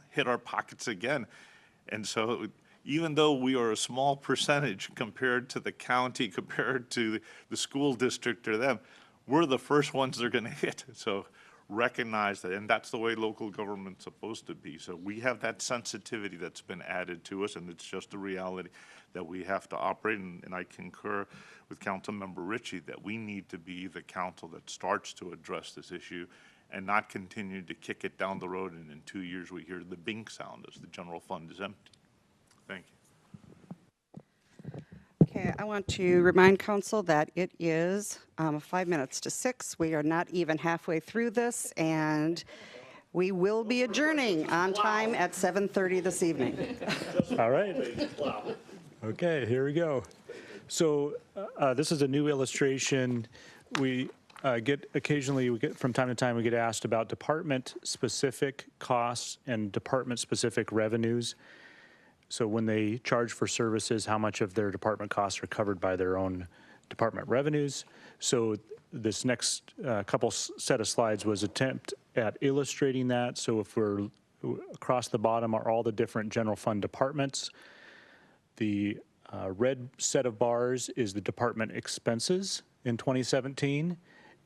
hit our pockets again. And so even though we are a small percentage compared to the county, compared to the school district or them, we're the first ones they're going to hit. So recognize that, and that's the way local government's supposed to be. So we have that sensitivity that's been added to us, and it's just a reality that we have to operate. And I concur with Councilmember Ritchie that we need to be the council that starts to address this issue and not continue to kick it down the road, and in 2 years we hear the bing sound as the general fund is empty. Thank you. Okay, I want to remind council that it is 5 minutes to 6. We are not even halfway through this, and we will be adjourning on time at 7:30 this evening. All right. Okay, here we go. So this is a new illustration. We from time to time, we get asked about department-specific costs and department-specific revenues. So when they charge for services, how much of their department costs are covered by their own department revenues. So this next couple set of slides was attempt at illustrating that. So if we're across the bottom are all the different general fund departments. The red set of bars is the department expenses in 2017.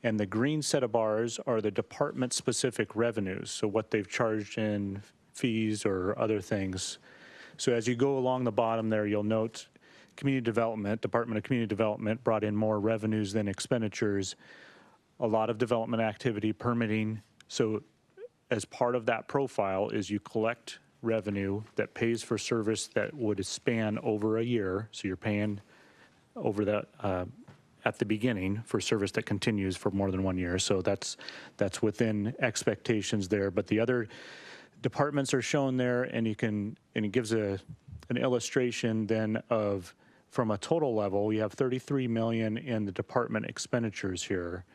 And the green set of bars are the department-specific revenues, so what they've charged in fees or other things. So as you go along the bottom there, you'll note Community Development, Department of Community Development brought in more revenues than expenditures, a lot of development activity, permitting. So as part of that profile is you collect revenue that pays for service that would span over a year, so you're paying over that at the beginning for service that continues for more than 1 year. So that's within expectations there. But the other departments are shown there, and it gives an illustration then of, from a total level, we have 33 million in the department expenditures here.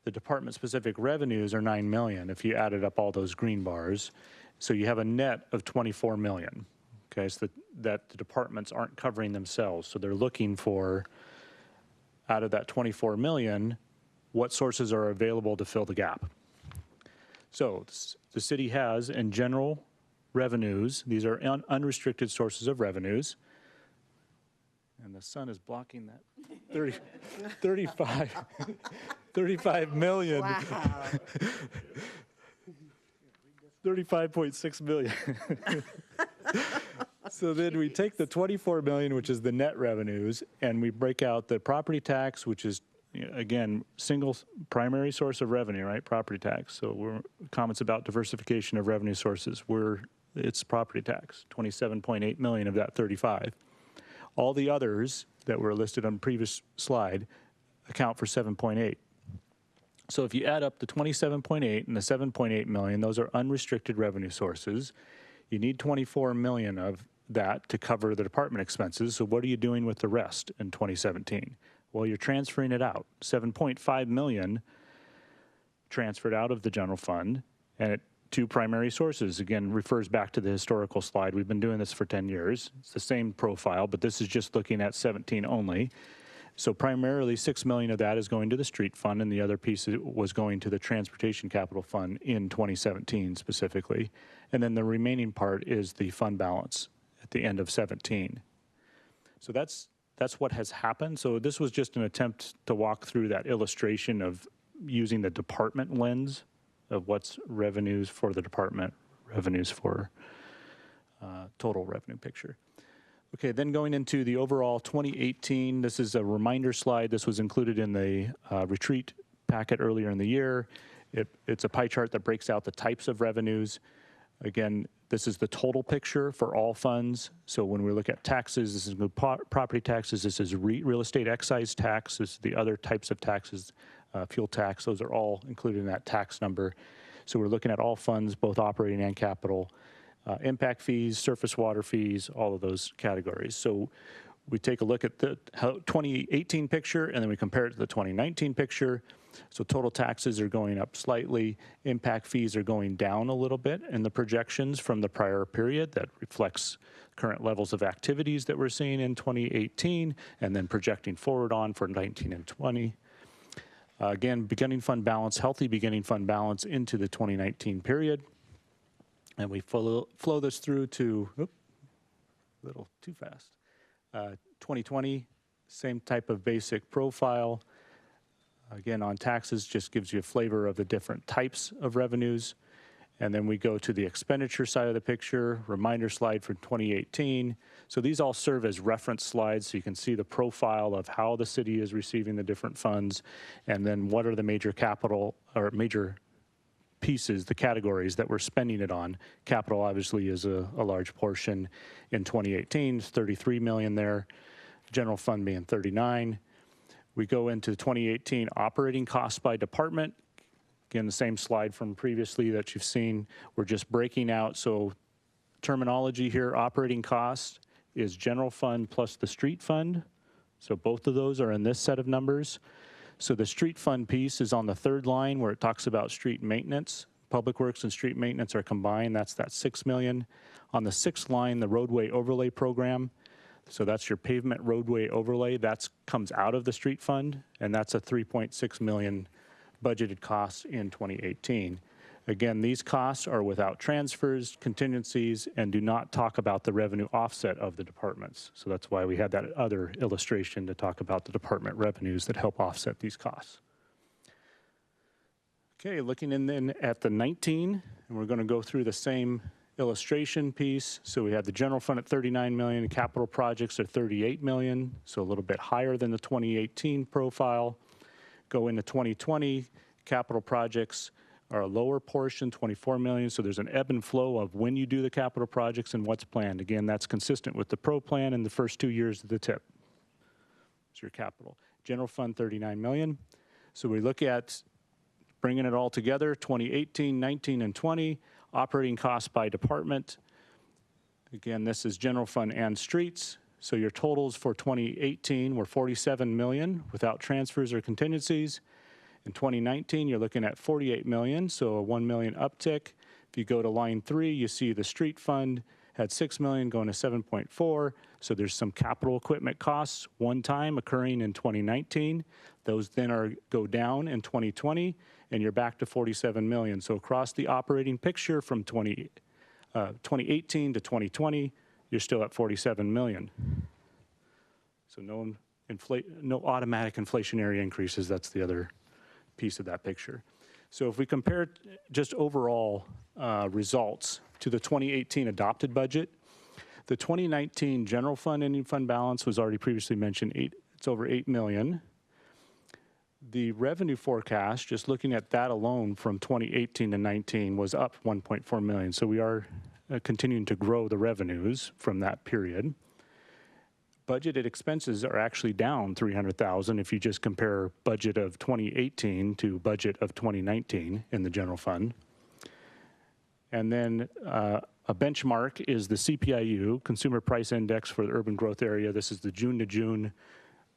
The department specific revenues are 9 million if you added up all those green bars. So you have a net of 24 million. Okay, so that the departments aren't covering themselves. So they're looking for, out of that 24 million, what sources are available to fill the gap. So the city has, in general revenues, these are unrestricted sources of revenues. And the sun is blocking that 35 million. Wow. 35.6 million. So then we take the 24 million, which is the net revenues, and we break out the property tax, which is, again, single primary source of revenue, right? Property tax. So we're comments about diversification of revenue sources. It's property tax, 27.8 million of that 35. All the others that were listed on the previous slide account for 7.8. So if you add up the 27.8 and the 7.8 million, those are unrestricted revenue sources. You need 24 million of that to cover the department expenses. So what are you doing with the rest in 2017? Well, you're transferring it out. 7.5 million transferred out of the general fund, and it two primary sources. Again, refers back to the historical slide. We've been doing this for 10 years. It's the same profile, but this is just looking at 17 only. So primarily 6 million of that is going to the street fund, and the other piece was going to the transportation capital fund in 2017 specifically. And then the remaining part is the fund balance at the end of 17. So that's what has happened. So this was just an attempt to walk through that illustration of using the department lens of what's revenues for the department, revenues for total revenue picture. Okay, then going into the overall 2018, this is a reminder slide. This was included in the retreat packet earlier in the year. It's a pie chart that breaks out the types of revenues. Again, this is the total picture for all funds. So when we look at taxes, this is property taxes, this is real estate excise tax, this is the other types of taxes, fuel tax, those are all included in that tax number. So we're looking at all funds, both operating and capital, impact fees, surface water fees, all of those categories. So we take a look at the 2018 picture and then we compare it to the 2019 picture. So total taxes are going up slightly. Impact fees are going down a little bit in the projections from the prior period. That reflects current levels of activities that we're seeing in 2018 and then projecting forward on for 19 and 20. Again, beginning fund balance, healthy beginning fund balance into the 2019 period. And we flow this through to, a little too fast, 2020, same type of basic profile. Again, on taxes, just gives you a flavor of the different types of revenues. And then we go to the expenditure side of the picture, reminder slide for 2018. So these all serve as reference slides so you can see the profile of how the city is receiving the different funds and then what are the major capital or major pieces, the categories that we're spending it on. Capital obviously is a large portion in 2018, 33 million there, general fund being 39. We go into 2018 operating costs by department. Again, the same slide from previously that you've seen. We're just breaking out. So terminology here, operating cost is general fund plus the street fund. So both of those are in this set of numbers. So the street fund piece is on the third line where it talks about street maintenance. Public works and street maintenance are combined. That's that 6 million. On the sixth line, the roadway overlay program. So that's your pavement roadway overlay. That comes out of the street fund, and that's a 3.6 million budgeted costs in 2018. Again, these costs are without transfers, contingencies, and do not talk about the revenue offset of the departments. So that's why we had that other illustration to talk about the department revenues that help offset these costs. Okay, looking in then at the 19, and we're going to go through the same illustration piece. So we have the general fund at 39 million, capital projects are 38 million, so a little bit higher than the 2018 profile. Go into 2020, capital projects are a lower portion, 24 million, so there's an ebb and flow of when you do the capital projects and what's planned. Again, that's consistent with the pro plan in the first 2 years of the TIP. It's your capital. General fund, 39 million. So we look at bringing it all together, 2018, 19, and 20, operating costs by department. Again, this is general fund and streets. So your totals for 2018 were 47 million without transfers or contingencies. In 2019, you're looking at 48 million, so a 1 million uptick. If you go to line 3, you see the street fund had 6 million going to 7.4. So there's some capital equipment costs one time occurring in 2019. Those then go down in 2020, and you're back to 47 million. So across the operating picture from 2018 to 2020, you're still at 47 million. So no automatic inflationary increases. That's the other piece of that picture. So if we compare just overall results to the 2018 adopted budget, the 2019 general fund ending fund balance was already previously mentioned. It's over 8 million. The revenue forecast, just looking at that alone from 2018 to 19, was up 1.4 million. So we are continuing to grow the revenues from that period. Budgeted expenses are actually down 300,000 if you just compare budget of 2018 to budget of 2019 in the general fund. And then a benchmark is the CPIU, Consumer Price Index for the urban growth area. This is the June to June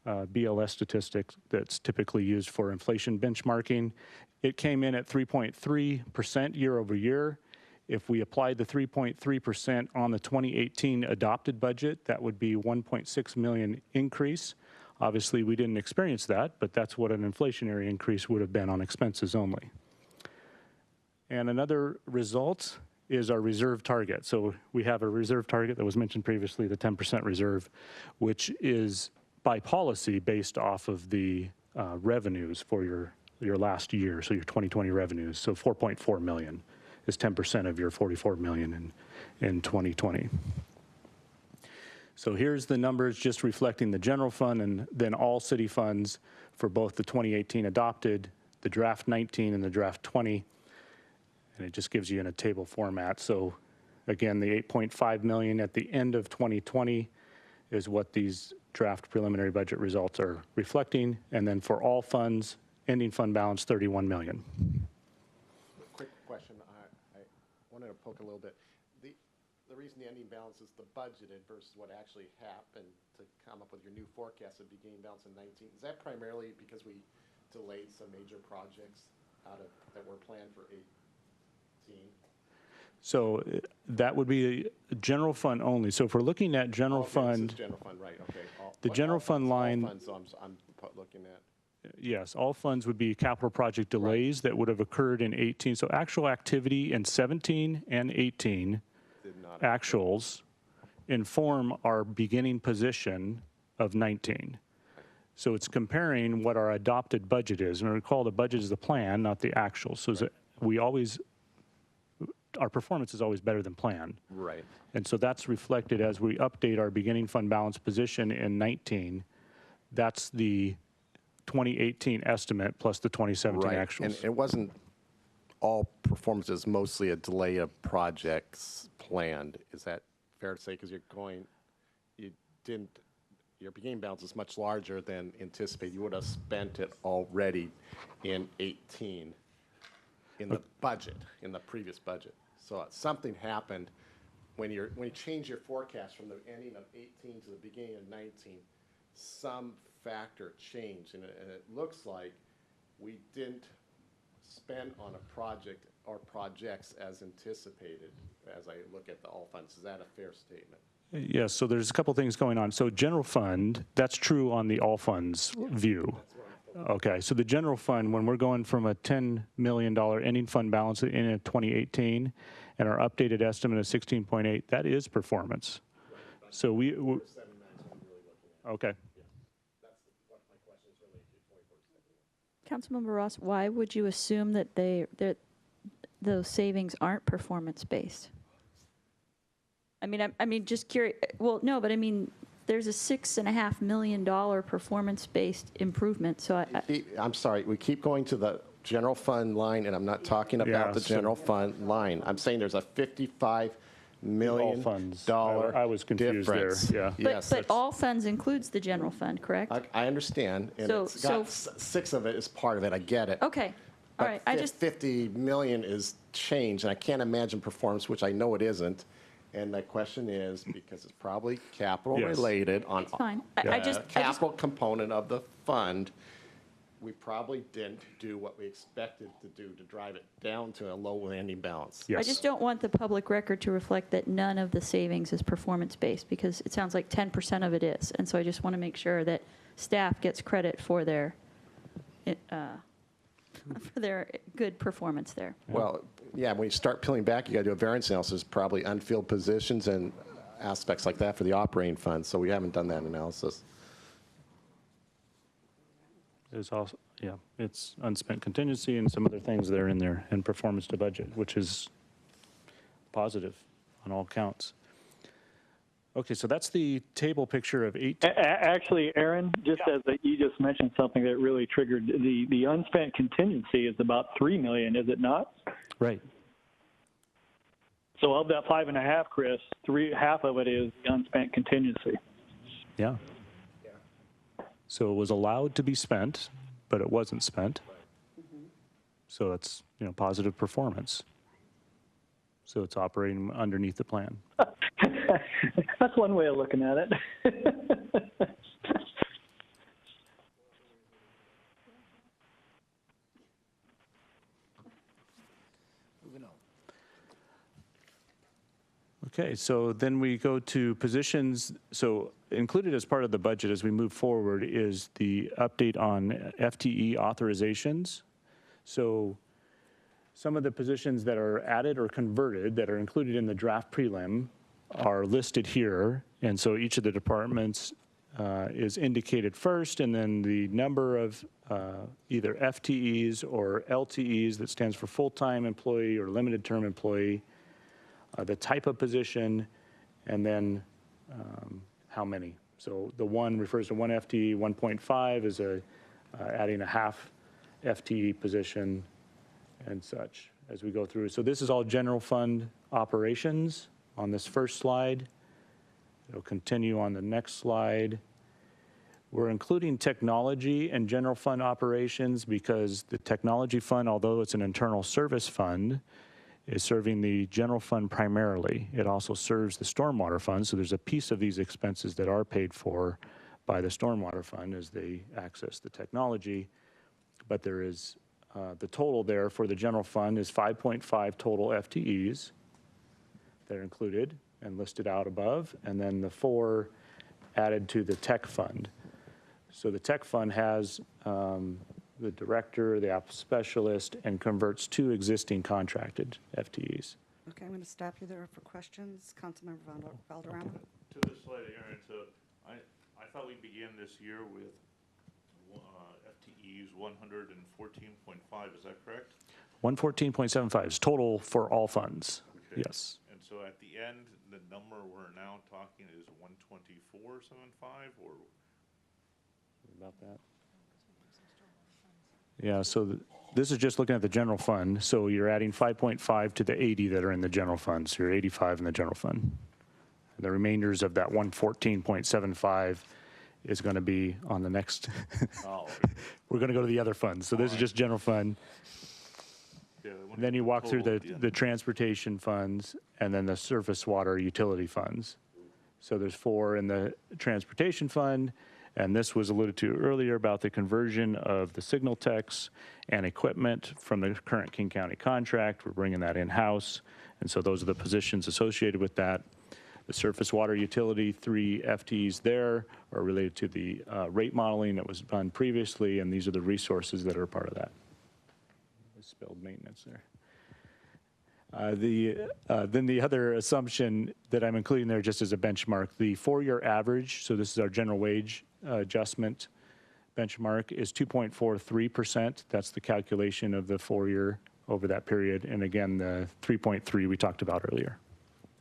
BLS statistic that's typically used for inflation benchmarking. It came in at 3.3% year over year. If we applied the 3.3% on the 2018 adopted budget, that would be 1.6 million increase. Obviously, we didn't experience that, but that's what an inflationary increase would have been on expenses only. And another result is our reserve target. So we have a reserve target that was mentioned previously, the 10% reserve, which is by policy based off of the revenues for your last year, so your 2020 revenues. So 4.4 million is 10% of your 44 million in 2020. So here's the numbers just reflecting the general fund and then all city funds for both the 2018 adopted, the draft 19 and the draft 20. And it just gives you in a table format. So again, the 8.5 million at the end of 2020 is what these draft preliminary budget results are reflecting. And then for all funds, ending fund balance 31 million. Quick question. I wanted to poke a little bit. The reason the ending balance is the budgeted versus what actually happened to come up with your new forecast of beginning balance in 19, is that primarily because we delayed some major projects that were planned for 18? So that would be a general fund only. So if we're looking at general fund. This is general fund, right, okay. The general fund line. All funds I'm looking at. Yes, all funds would be capital project delays that would have occurred in 18. So actual activity in 17 and 18 actuals inform our beginning position of 19. So it's comparing what our adopted budget is. And recall the budget is the plan, not the actual. So our performance is always better than plan. Right. And so that's reflected as we update our beginning fund balance position in 19. That's the 2018 estimate plus the 2017 Right. actuals. And it wasn't all performances, mostly a delay of projects planned. Is that fair to say? Because your beginning balance is much larger than anticipated. You would have spent it already in 18 in the budget, in the previous budget. So something happened when you change your forecast from the ending of 18 to the beginning of 19. Some factor changed, and it looks like we didn't spend on a project or projects as anticipated as I look at the all funds. Is that a fair statement? Yes, so there's a couple things going on. So general fund, that's true on the all funds view. Okay, so the general fund, when we're going from a $10 million ending fund balance in 2018 and our updated estimate of 16.8, that is performance. Right, so we okay. Councilmember Ross, why would you assume that those savings aren't performance-based? I mean, just curious. Well, no, but I mean, there's a $6.5 million performance-based improvement. So I'm sorry. We keep going to the general fund line, and I'm not talking about the general fund line. I'm saying there's a $55 million I was confused difference. There. Yeah. But all funds includes the general fund, correct? I understand, and it's got 6 of it is part of it. I get it. Okay. All right. But 50 million is change, and I can't imagine performance, which I know it isn't. And the question is, because it's probably capital related on fine. capital component of the fund, we probably didn't do what we expected to do to drive it down to a low ending balance. Yes. I just don't want the public record to reflect that none of the savings is performance-based, because it sounds like 10% of it is. And so I just want to make sure that staff gets credit for their good performance there. Well, yeah, when you start peeling back, you got to do a variance analysis, probably unfilled positions and aspects like that for the operating fund. So we haven't done that analysis. There's also, it's unspent contingency and some other things that are in there, and performance to budget, which is positive on all counts. Okay, so that's the table picture of 18. Actually, Aaron, you just mentioned something that really triggered the unspent contingency is about $3 million, is it not? Right. So of that 5.5, Chris, half of it is the unspent contingency. Yeah. So it was allowed to be spent, but it wasn't spent. So that's positive performance. So it's operating underneath the plan. That's one way of looking at it. Okay, so then we go to positions. So included as part of the budget as we move forward is the update on FTE authorizations. So some of the positions that are added or converted that are included in the draft prelim are listed here. And so each of the departments is indicated first, and then the number of either FTEs or LTEs, that stands for full-time employee or limited term employee, the type of position, and then how many. So the one refers to one FTE, 1.5 is adding a half FTE position and such as we go through. So this is all general fund operations on this first slide. It'll continue on the next slide. We're including technology and general fund operations because the technology fund, although it's an internal service fund, is serving the general fund primarily. It also serves the stormwater fund, so there's a piece of these expenses that are paid for by the stormwater fund as they access the technology. But there is, the total there for the general fund is 5.5 total FTEs that are included and listed out above, and then the 4 added to the tech fund. So the tech fund has the director, the app specialist, and converts 2 existing contracted FTEs. Okay, I'm going to stop you there for questions. Councilmember Valderrama. To this slide, Aaron, so I thought we began this year with FTEs 114.5, is that correct? 114.75 is total for all funds. Okay. Yes. And so at the end, the number we're now talking is 124.75, or? About that. Yeah, so this is just looking at the general fund. So you're adding 5.5 to the 80 that are in the general fund. So you're 85 in the general fund. The remainders of that 114.75 is going to be on the next. Oh. We're going to go to the other funds. So this is just general fund. Yeah, And then you walk through the transportation funds and then the surface water utility funds. So there's 4 in the transportation fund. And this was alluded to earlier about the conversion of the signal techs and equipment from the current King County contract. We're bringing that in-house. And so those are the positions associated with that. The surface water utility, 3 FTEs there are related to the rate modeling that was done previously, and these are the resources that are part of that. I spelled maintenance there. Then the other assumption that I'm including there just as a benchmark, the 4-year average, so this is our general wage adjustment benchmark, is 2.43%. That's the calculation of the 4-year over that period. And again, the 3.3 we talked about earlier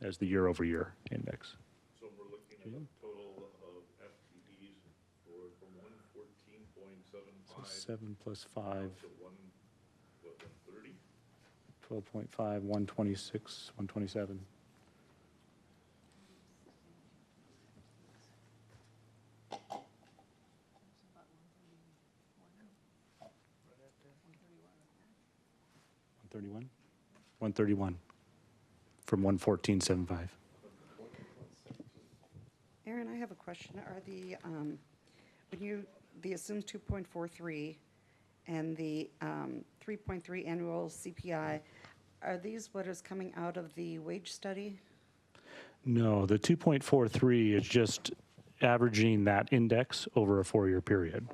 as the year-over-year index. So we're looking at a total of FTEs from 114.75. So 7 plus 5. To 130? 12.5, 126, 127. $131? 131 from 114.75. Aaron, I have a question. Are the, the assumed 2.43 and the 3.3 annual CPI, are these what is coming out of the wage study? No, the 2.43 is just averaging that index over a 4-year period.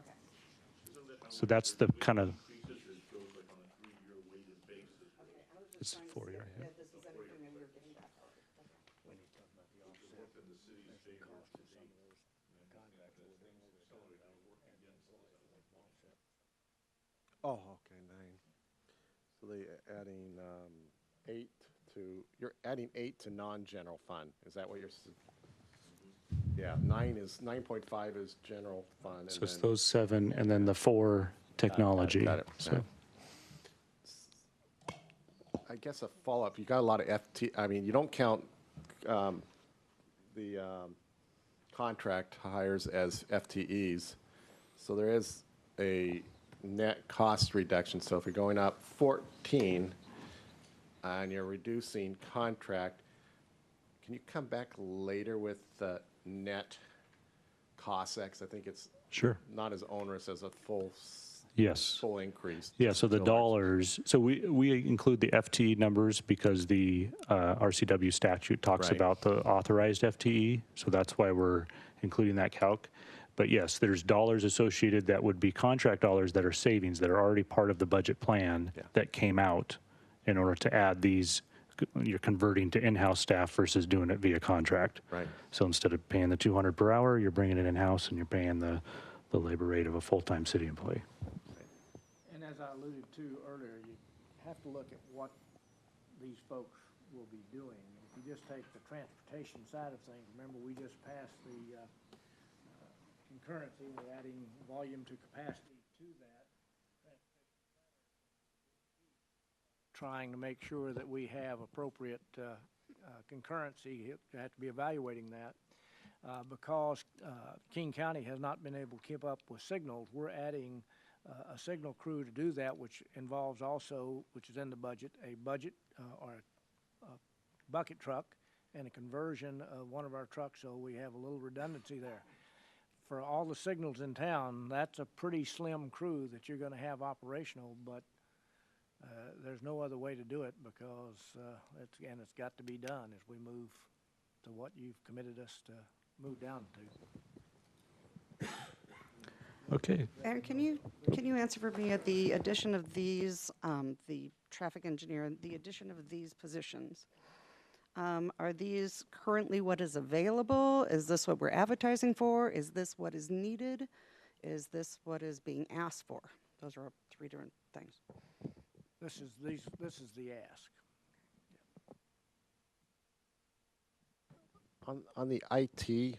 So that's the kind of, it's 4-year, yeah. Oh, okay, 9. So adding 8 to, you're adding 8 to non-general fund. Is that what you're? Yeah, 9.5 is general fund. So it's those 7 and then the 4 technology. Got it. So I guess a follow-up, you got a lot of I mean, you don't count the contract hires as FTEs. So there is a net cost reduction. So if you're going up 14 and you're reducing contract, can you come back later with the net cost X? I think it's sure. not as onerous as a full Yes. full increase. Yeah, so the to dollars, so we include the FTE numbers because the RCW statute talks Right. about the authorized FTE, so that's why we're including that calc. But yes, there's dollars associated that would be contract dollars that are savings, that are already part of the budget plan Yeah. that came out in order to add these, you're converting to in-house staff versus doing it via contract. Right. So instead of paying the 200 per hour, you're bringing it in-house and you're paying the labor rate of a full-time city employee. And as I alluded to earlier, you have to look at what these folks will be doing. If you just take the transportation side of things, remember we just passed the concurrency, we're adding volume to capacity to that. Trying to make sure that we have appropriate concurrency, you have to be evaluating that. Because King County has not been able to keep up with signals, we're adding a signal crew to do that, which involves also, which is in the budget, a budget or a bucket truck and a conversion of one of our trucks, so we have a little redundancy there. For all the signals in town, that's a pretty slim crew that you're going to have operational, but there's no other way to do it because it's got to be done as we move to what you've committed us to move down to. Okay. And can you answer for me at the addition of these, the traffic engineer, the addition of these positions? Are these currently what is available? Is this what we're advertising for? Is this what is needed? Is this what is being asked for? Those are three different things. This is the ask. On the IT,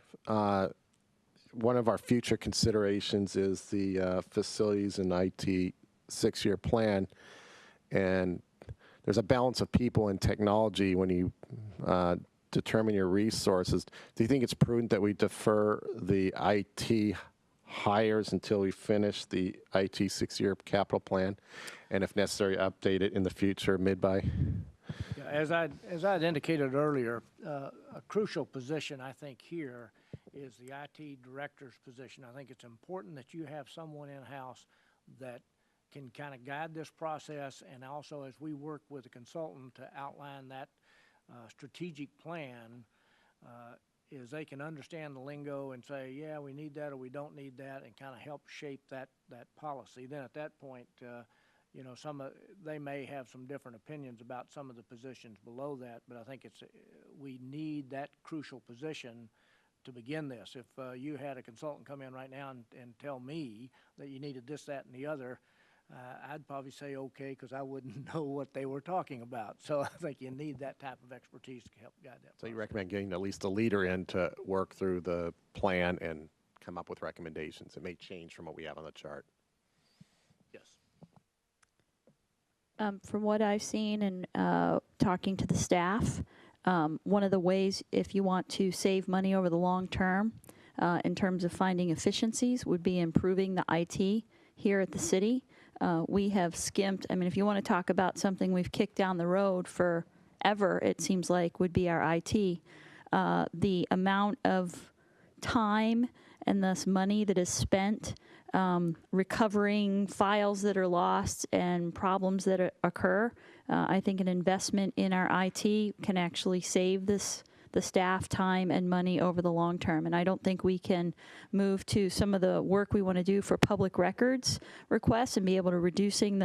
one of our future considerations is the facilities and IT 6-year plan. And there's a balance of people and technology when you determine your resources. Do you think it's prudent that we defer the IT hires until we finish the IT 6-year capital plan? And if necessary, update it in the future mid-by? Yeah, as I'd indicated earlier, a crucial position I think here is the IT director's position. I think it's important that you have someone in-house that can kind of guide this process, and also as we work with a consultant to outline that strategic plan, is they can understand the lingo and say, yeah, we need that or we don't need that, and kind of help shape that policy. Then at that point, you know, they may have some different opinions about some of the positions below that, but I think we need that crucial position to begin this. If you had a consultant come in right now and tell me that you needed this, that, and the other, I'd probably say okay, because I wouldn't know what they were talking about. So I think you need that type of expertise to help guide that. So you recommend getting at least a leader in to work through the plan and come up with recommendations. It may change from what we have on the chart. Yes. From what I've seen and talking to the staff, one of the ways, if you want to save money over the long term, in terms of finding efficiencies, would be improving the IT here at the city. We have skimped, I mean, if you want to talk about something we've kicked down the road forever, it seems like, would be our IT. The amount of time and thus money that is spent recovering files that are lost and problems that occur. I think an investment in our IT can actually save the staff time and money over the long term. And I don't think we can move to some of the work we want to do for public records requests and be able to reducing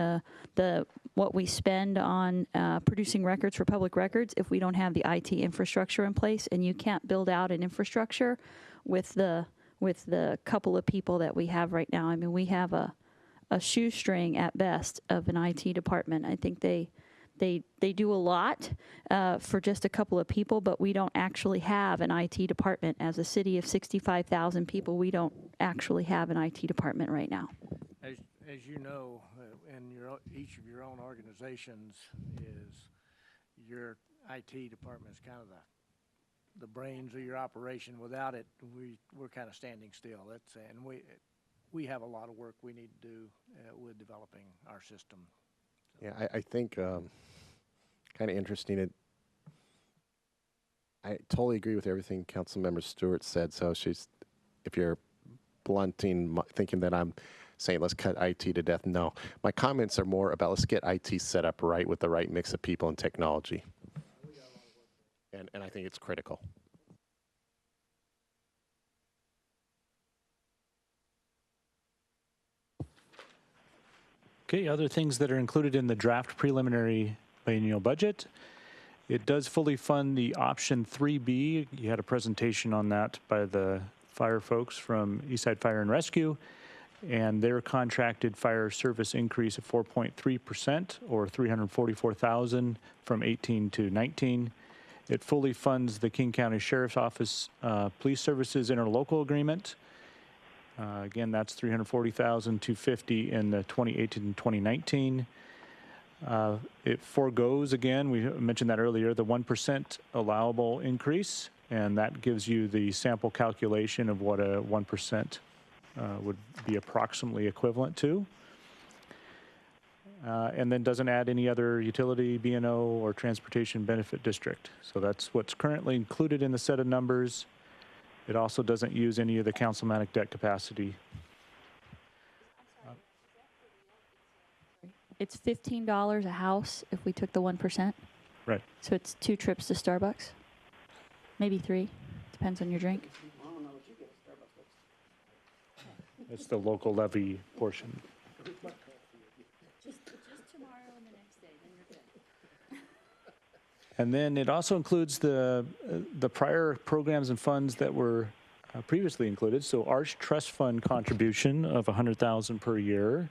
what we spend on producing records for public records if we don't have the IT infrastructure in place. And you can't build out an infrastructure with the couple of people that we have right now. I mean, we have a shoestring at best of an IT department. I think they do a lot for just a couple of people, but we don't actually have an IT department. As a city of 65,000 people, we don't actually have an IT department right now. As you know, in each of your own organizations, is your IT department is kind of the brains of your operation. Without it, we're kind of standing still. And we have a lot of work we need to do with developing our system. Yeah, I think kind of interesting. I totally agree with everything Councilmember Stewart said. So if you're blunting, thinking that I'm saying let's cut IT to death. No, my comments are more about let's get IT set up right with the right mix of people and technology. And I think it's critical. Okay, other things that are included in the draft preliminary biennial budget. It does fully fund the option 3B. You had a presentation on that by the fire folks from Eastside Fire and Rescue, and their contracted fire service increase of 4.3% or $344,000 from 18 to 19. It fully funds the King County Sheriff's Office Police Services interlocal agreement. Again, that's $340,250 in the 2018 and 2019. It foregoes, again, we mentioned that earlier, the 1% allowable increase, and that gives you the sample calculation of what a 1% would be approximately equivalent to. And then doesn't add any other utility, B&O, or transportation benefit district. So that's what's currently included in the set of numbers. It also doesn't use any of the councilmanic debt capacity. It's $15 a house if we took the 1%. Right. So it's 2 trips to Starbucks, maybe 3, depends on your drink. It's the local levy portion. Just tomorrow and the next day, then you're good. And then it also includes the prior programs and funds that were previously included. So Arch Trust Fund contribution of $100,000 per year.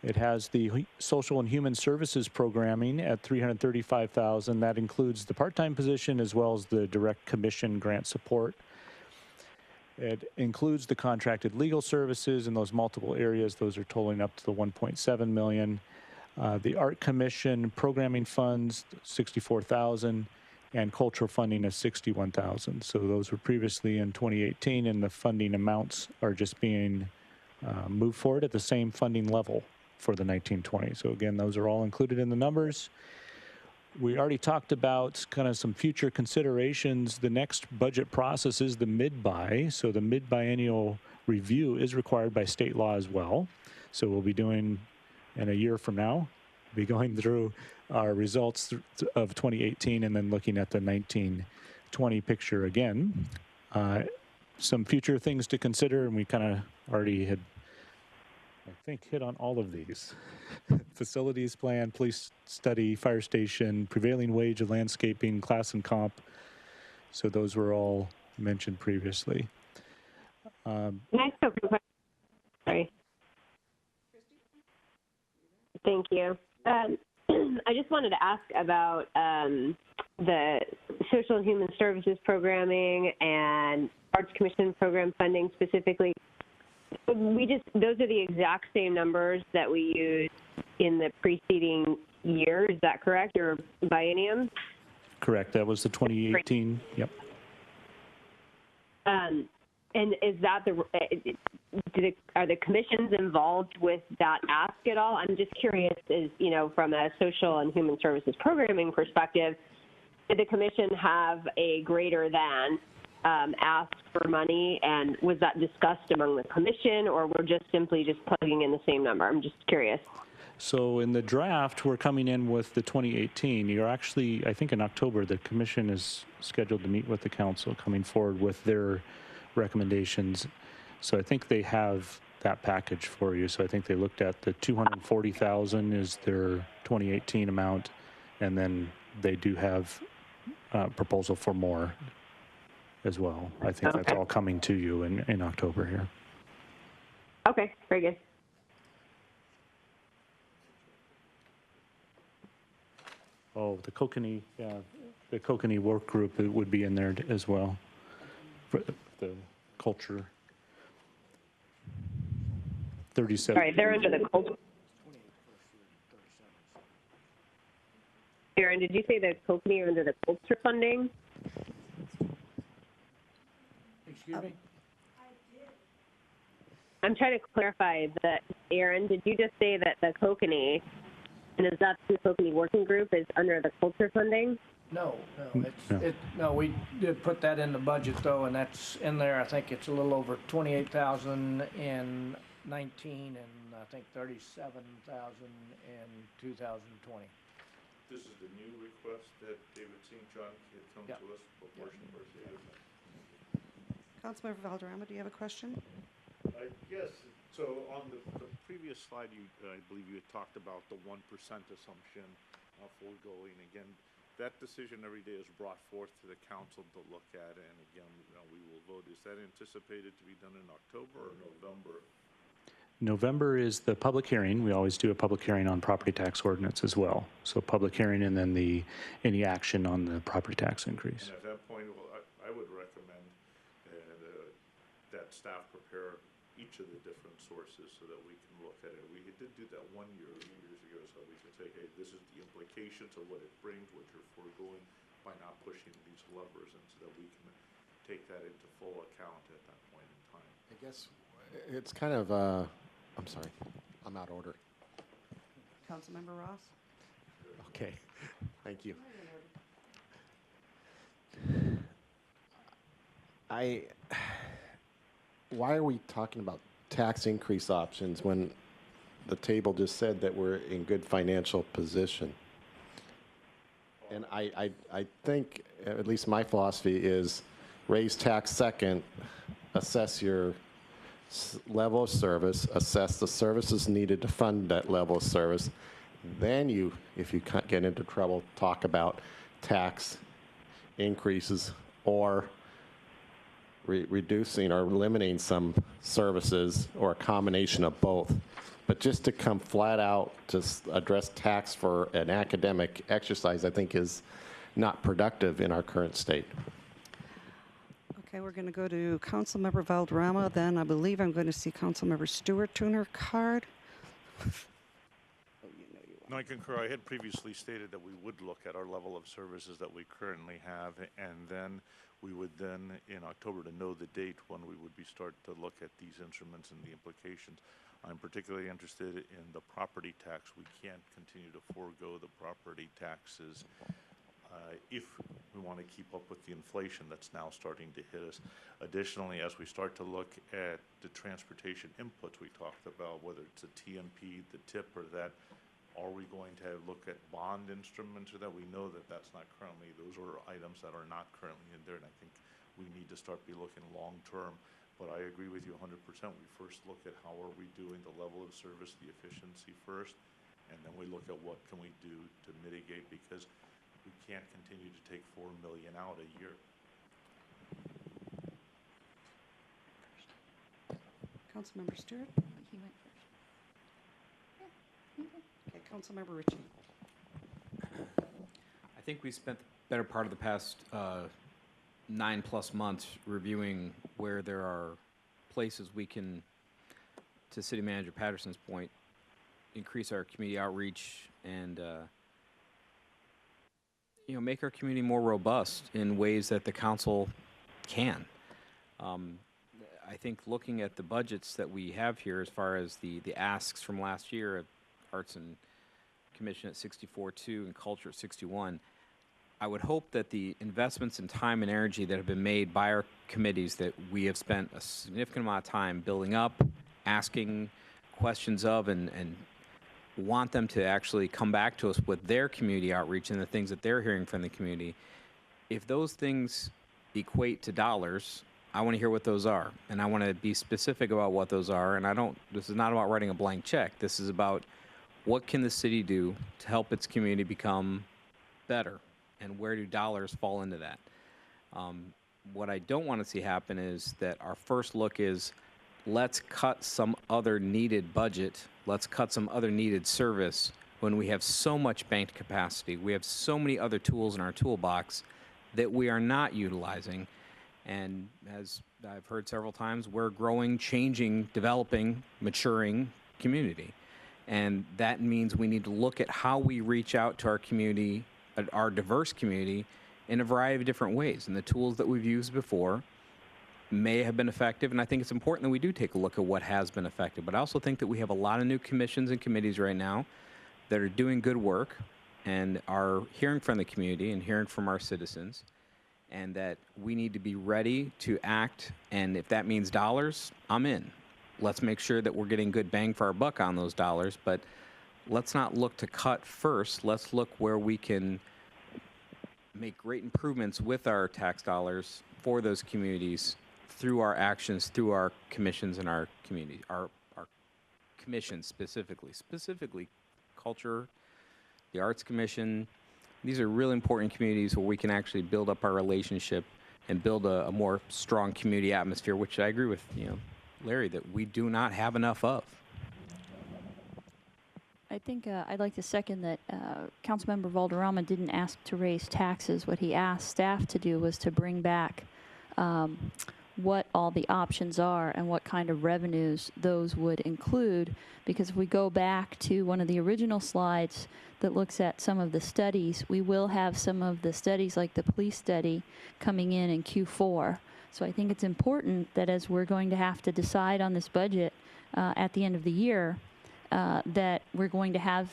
It has the social and human services programming at $335,000. That includes the part-time position as well as the direct commission grant support. It includes the contracted legal services in those multiple areas. Those are totaling up to the $1.7 million. The Art Commission programming funds, $64,000, and cultural funding of $61,000. So those were previously in 2018, and the funding amounts are just being moved forward at the same funding level for the 1920. So again, those are all included in the numbers. We already talked about kind of some future considerations. The next budget process is the mid-buy. So the mid-biennial review is required by state law as well. So we'll be doing, in a year from now, be going through our results of 2018 and then looking at the 1920 picture again. Some future things to consider, and we kind of already had, I think, hit on all of these. Facilities plan, police study, fire station, prevailing wage of landscaping, class and comp. So those were all mentioned previously. Can I ask a question? Sorry. Thank you. I just wanted to ask about the social and human services programming and Arts Commission program funding specifically. Those are the exact same numbers that we used in the preceding year. Is that correct, or biennium? Correct. That was the 2018. Yep. And is that are the commissions involved with that ask at all? I'm just curious, from a social and human services programming perspective, did the commission have a greater than ask for money, and was that discussed among the commission, or we're just simply plugging in the same number? I'm just curious. So in the draft, we're coming in with the 2018. You're actually, I think in October, the commission is scheduled to meet with the council, coming forward with their recommendations. So I think they have that package for you. So I think they looked at the 240,000 is their 2018 amount, and then they do have a proposal for more as well. I think that's all coming to you in October here. Okay, very good. Oh, the Kokanee, yeah, the Kokanee work group, it would be in there as well. For the culture. 37. All right, they're under the culture. Aaron, did you say the Kokanee are under the culture funding? Excuse me? I'm trying to clarify that, Aaron, did you just say that the Kokanee, and is that the Kokanee working group, is under the culture funding? No, we did put that in the budget though, and that's in there. I think it's a little over 28,000 in 19 and I think 37,000 in 2020. This is the new request that David St. John had come Yeah. to us, proportion versus. Councilmember Valderrama, do you have a question? Yes, so on the previous slide, I believe you had talked about the 1% assumption foregoing. Again, that decision every day is brought forth to the council to look at, and again, we will vote. Is that anticipated to be done in October or November? November is the public hearing. We always do a public hearing on property tax ordinance as well. So public hearing and then any action on the property tax increase. And at that point, well, I would recommend that staff prepare each of the different sources so that we can look at it. We did do that 1 year, a few years ago, so we could say, hey, this is the implications of what it brings, what you're foregoing by not pushing these levers, and so that we can take that into full account at that point in time. I guess it's kind of, I'm sorry, I'm out of order. Councilmember Ross? Okay, thank you. Why are we talking about tax increase options when the table just said that we're in good financial position? And I think, at least my philosophy is raise tax second, assess your level of service, assess the services needed to fund that level of service. Then you, if you get into trouble, talk about tax increases or reducing or eliminating some services or a combination of both. But just to come flat out to address tax for an academic exercise, I think is not productive in our current state. Okay, we're going to go to Councilmember Valderrama. Then I believe I'm going to see Councilmember Stewart tune her card. No, I concur. I had previously stated that we would look at our level of services that we currently have, and then we would then, in October, to know the date when we would start to look at these instruments and the implications. I'm particularly interested in the property tax. We can't continue to forego the property taxes if we want to keep up with the inflation that's now starting to hit us. Additionally, as we start to look at the transportation inputs we talked about, whether it's a TMP, the tip, or that, are we going to look at bond instruments or that? We know that that's not currently, those are items that are not currently in there, and I think we need to start be looking long-term. But I agree with you 100%. We first look at how are we doing the level of service, the efficiency first, and then we look at what can we do to mitigate, because we can't continue to take $4 million out a year. Councilmember Stewart? He went first. Okay, Councilmember Ritchie. I think we spent the better part of the past 9+ months reviewing where there are places we can, to City Manager Patterson's point, increase our community outreach and make our community more robust in ways that the council can. I think looking at the budgets that we have here, as far as the asks from last year at Arts and Commission at 64.2 and Culture at 61, I would hope that the investments in time and energy that have been made by our committees, that we have spent a significant amount of time building up, asking questions of, and want them to actually come back to us with their community outreach and the things that they're hearing from the community. If those things equate to dollars, I want to hear what those are, and I want to be specific about what those are. And this is not about writing a blank check. This is about what can the city do to help its community become better, and where do dollars fall into that. What I don't want to see happen is that our first look is, let's cut some other needed budget, let's cut some other needed service, when we have so much banked capacity. We have so many other tools in our toolbox that we are not utilizing. And as I've heard several times, we're a growing, changing, developing, maturing community. And that means we need to look at how we reach out to our community, our diverse community, in a variety of different ways. And the tools that we've used before may have been effective, and I think it's important that we do take a look at what has been effective. But I also think that we have a lot of new commissions and committees right now that are doing good work and are hearing from the community and hearing from our citizens, and that we need to be ready to act. And if that means dollars, I'm in. let's make sure that we're getting good bang for our buck on those dollars, but let's not look to cut first. Let's look where we can make great improvements with our tax dollars for those communities through our actions, through our commissions in our community, our commissions specifically culture, the Arts Commission. These are really important communities where we can actually build up our relationship and build a more strong community atmosphere, which I agree with, Larry, that we do not have enough of. I think I'd like to second that Councilmember Valderrama didn't ask to raise taxes. What he asked staff to do was to bring back what all the options are and what kind of revenues those would include. Because if we go back to one of the original slides that looks at some of the studies, we will have some of the studies like the police study coming in Q4. So I think it's important that as we're going to have to decide on this budget at the end of the year, that we're going to have,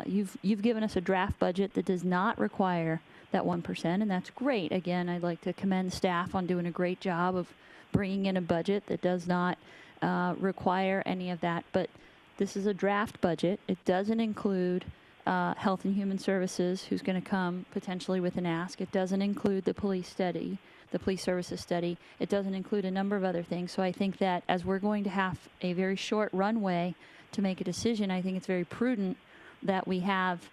you've given us a draft budget that does not require that 1%, and that's great. Again, I'd like to commend staff on doing a great job of bringing in a budget that does not require any of that, but this is a draft budget. It doesn't include Health and Human Services, who's going to come potentially with an ask. It doesn't include the police study, the police services study. It doesn't include a number of other things. So I think that as we're going to have a very short runway to make a decision, I think it's very prudent that we have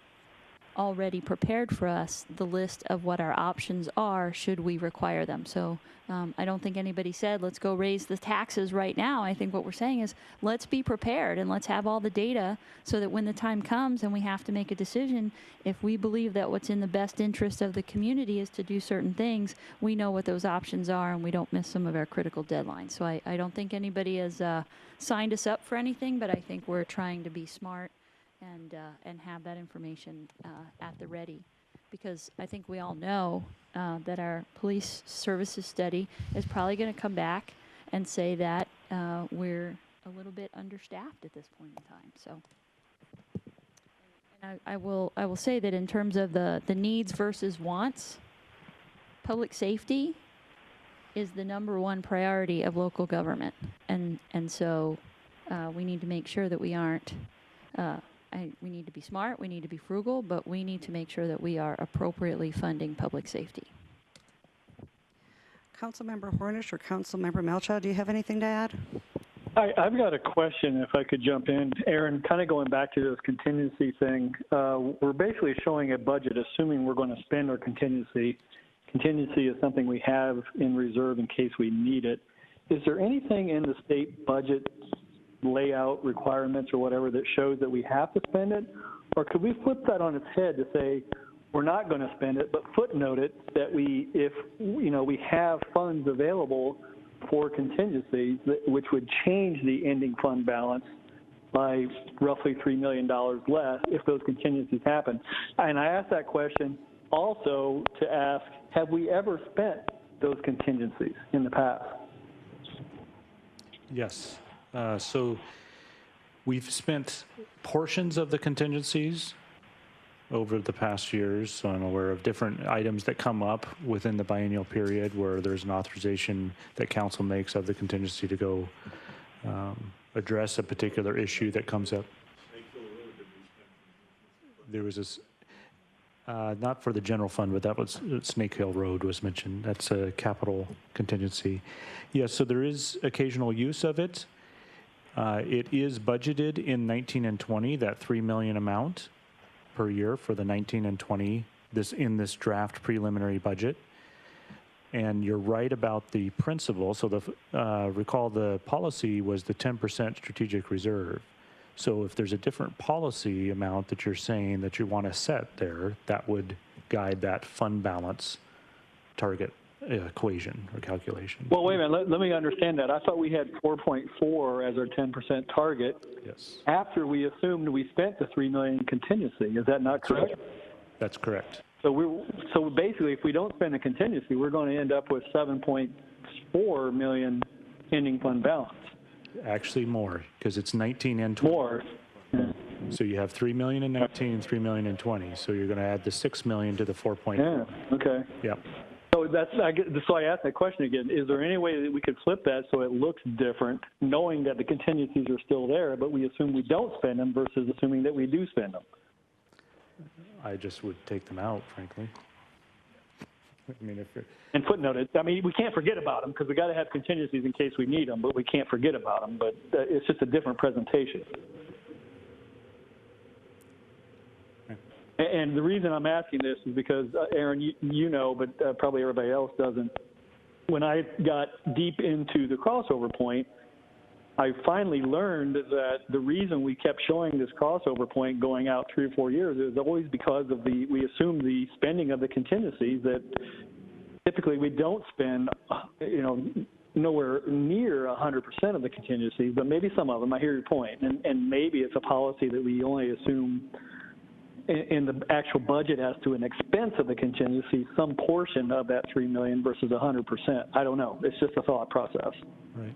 already prepared for us the list of what our options are should we require them. So I don't think anybody said, let's go raise the taxes right now. I think what we're saying is, let's be prepared and let's have all the data so that when the time comes and we have to make a decision, if we believe that what's in the best interest of the community is to do certain things, we know what those options are and we don't miss some of our critical deadlines. So I don't think anybody has signed us up for anything, but I think we're trying to be smart and have that information at the ready. Because I think we all know that our police services study is probably going to come back and say that we're a little bit understaffed at this point in time. So, and I will say that in terms of the needs versus wants, public safety is the #1 priority of local government, and so we need to make sure that we aren't. We need to be smart, we need to be frugal, but we need to make sure that we are appropriately funding public safety. Councilmember Hornish or Councilmember Melchow, do you have anything to add? I've got a question, if I could jump in. Aaron, kind of going back to this contingency thing, we're basically showing a budget assuming we're going to spend our contingency. Contingency is something we have in reserve in case we need it. Is there anything in the state budget layout requirements or whatever that shows that we have to spend it? Or could we flip that on its head to say we're not going to spend it, but footnote it that if we have funds available for contingencies, which would change the ending fund balance by roughly $3 million less if those contingencies happen. And I asked that question also to ask, have we ever spent those contingencies in the past? Yes. So we've spent portions of the contingencies over the past years. So I'm aware of different items that come up within the biennial period where there's an authorization that council makes of the contingency to go address a particular issue that comes up. There was this, not for the general fund, but that was Snake Hill Road was mentioned. That's a capital contingency. Yes, so there is occasional use of it. It is budgeted in 19 and 20, that $3 million amount per year for the 19 and 20 in this draft preliminary budget. And you're right about the principle. So recall the policy was the 10% strategic reserve. So if there's a different policy amount that you're saying that you want to set there, that would guide that fund balance target equation or calculation. Well, wait a minute. Let me understand that. I thought we had 4.4 as our 10% target. Yes. After we assumed we spent the $3 million contingency. Is that not correct? That's correct. So basically, if we don't spend the contingency, we're going to end up with 7.4 million ending fund balance. Actually more, because it's 19 and 20. More. Yeah. So you have 3 million in 19 and 3 million in 20. So you're going to add the 6 million to the 4.4. Yeah. Okay. Yep. So so I asked that question again. Is there any way that we could flip that so it looks different, knowing that the contingencies are still there, but we assume we don't spend them versus assuming that we do spend them? I just would take them out, frankly. I mean, if you're, And footnote it. I mean, we can't forget about them because we got to have contingencies in case we need them, but we can't forget about them. But it's just a different presentation. And the reason I'm asking this is because, Aaron, you know, but probably everybody else doesn't. When I got deep into the crossover point, I finally learned that the reason we kept showing this crossover point going out 3 or 4 years is always because of we assume the spending of the contingencies that typically we don't spend, nowhere near 100% of the contingencies, but maybe some of them. I hear your point. And maybe it's a policy that we only assume in the actual budget as to an expense of the contingency, some portion of that $3 million versus 100%. I don't know. It's just a thought process. right.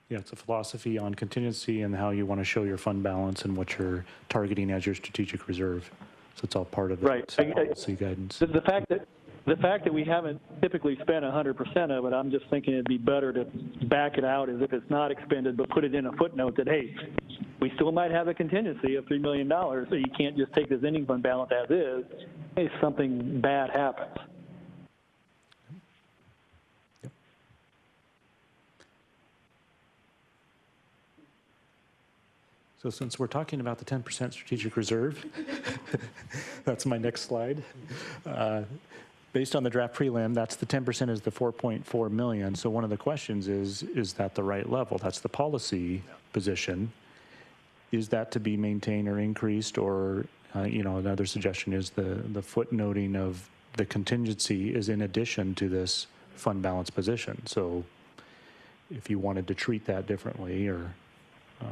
Yeah, it's a philosophy on contingency and how you want to show your fund balance and what you're targeting as your strategic reserve. So it's all part of the Right. policy guidance. The fact that we haven't typically spent 100% of it, I'm just thinking it'd be better to back it out as if it's not expended, but put it in a footnote that, hey, we still might have a contingency of $3 million, so you can't just take this ending fund balance as is if something bad happens. So since we're talking about the 10% strategic reserve, that's my next slide. Based on the draft prelim, that's the 10% is the 4.4 million. So one of the questions is that the right level? That's the policy position. Is that to be maintained or increased? Or, another suggestion is the footnoting of the contingency is in addition to this fund balance position. So if you wanted to treat that differently or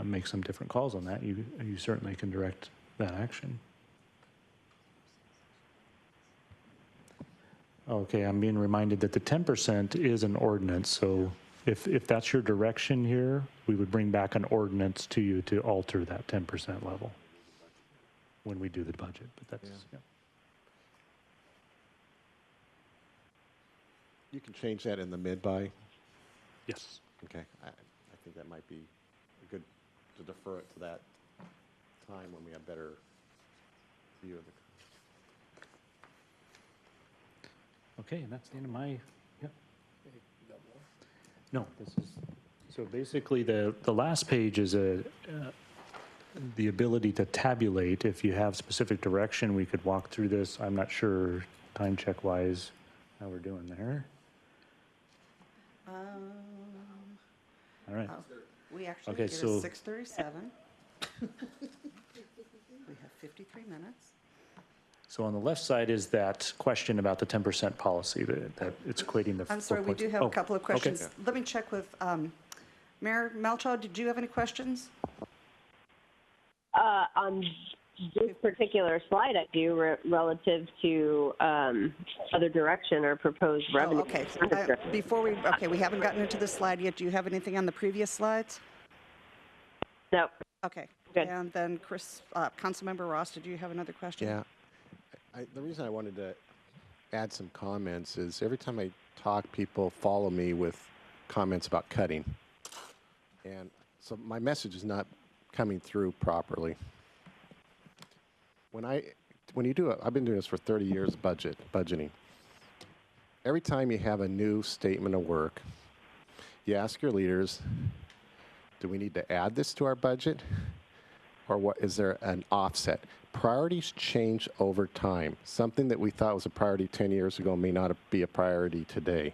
make some different calls on that, you certainly can direct that action. Okay, I'm being reminded that the 10% is an ordinance, so if that's your direction here, we would bring back an ordinance to you to alter that 10% level when we do the budget, but that's, yeah. You can change that in the mid-buy. Yes. Okay, I think that might be good to defer it to that time when we have better view of the. Okay, and that's the end of my, yeah. No, this is, so basically the last page is the ability to tabulate. If you have specific direction, we could walk through this. I'm not sure time check wise how we're doing there. All right. We actually Okay, get so- 6:37. We have 53 minutes. So on the left side is that question about the 10% policy, that it's equating the. I'm sorry, we do have a couple of questions. Let me check with Mayor Malchow. Did you have any questions? On this particular slide, I do relative to other direction or proposed revenue. Okay. We haven't gotten into this slide yet. Do you have anything on the previous slides? No. Okay. Good. And then Councilmember Ross, did you have another question? Yeah. The reason I wanted to add some comments is every time I talk, people follow me with comments about cutting. And so my message is not coming through properly. When you do it, I've been doing this for 30 years, budgeting. Every time you have a new statement of work, you ask your leaders, do we need to add this to our budget? Or what is there an offset? Priorities change over time. Something that we thought was a priority 10 years ago may not be a priority today.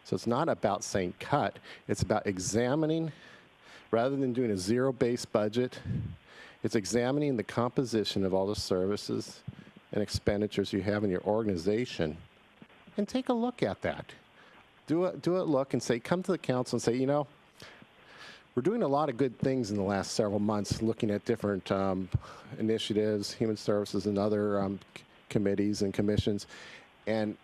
So it's not about saying cut. It's about examining, rather than doing a zero-based budget, it's examining the composition of all the services and expenditures you have in your organization and take a look at that. Do a look and say, come to the council and say, we're doing a lot of good things in the last several months, looking at different initiatives, human services and other committees and commissions. And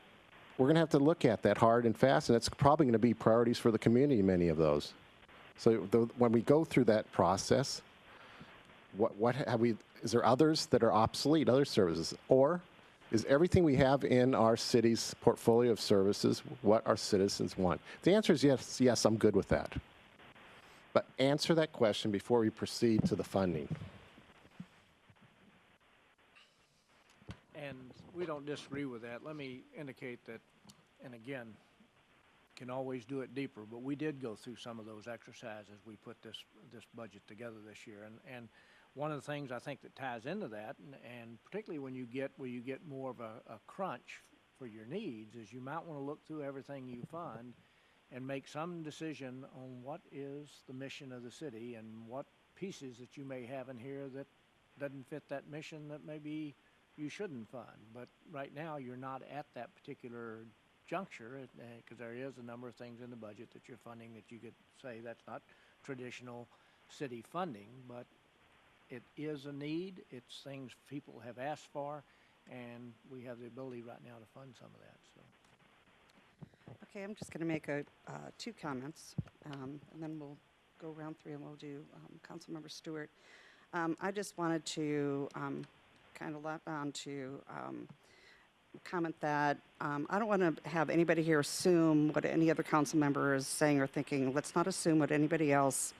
we're going to have to look at that hard and fast, and it's probably going to be priorities for the community, many of those. So when we go through that process, what have we, is there others that are obsolete, other services? Or is everything we have in our city's portfolio of services what our citizens want? If the answer is yes, yes, I'm good with that. But answer that question before we proceed to the funding. And we don't disagree with that. Let me indicate that, and again, can always do it deeper, but we did go through some of those exercises. We put this budget together this year, and one of the things I think that ties into that, and particularly when you get where you get more of a crunch for your needs, is you might want to look through everything you fund and make some decision on what is the mission of the city and what pieces that you may have in here that doesn't fit that mission that maybe you shouldn't fund. But right now, you're not at that particular juncture, because there is a number of things in the budget that you're funding that you could say that's not traditional city funding, but it is a need. It's things people have asked for, and we have the ability right now to fund some of that. So, Okay, I'm just going to make two comments, and then we'll go round three, and we'll do Councilmember Stewart. I just wanted to kind of latch on to comment that I don't want to have anybody here assume what any other council member is saying or thinking. Let's not assume what anybody else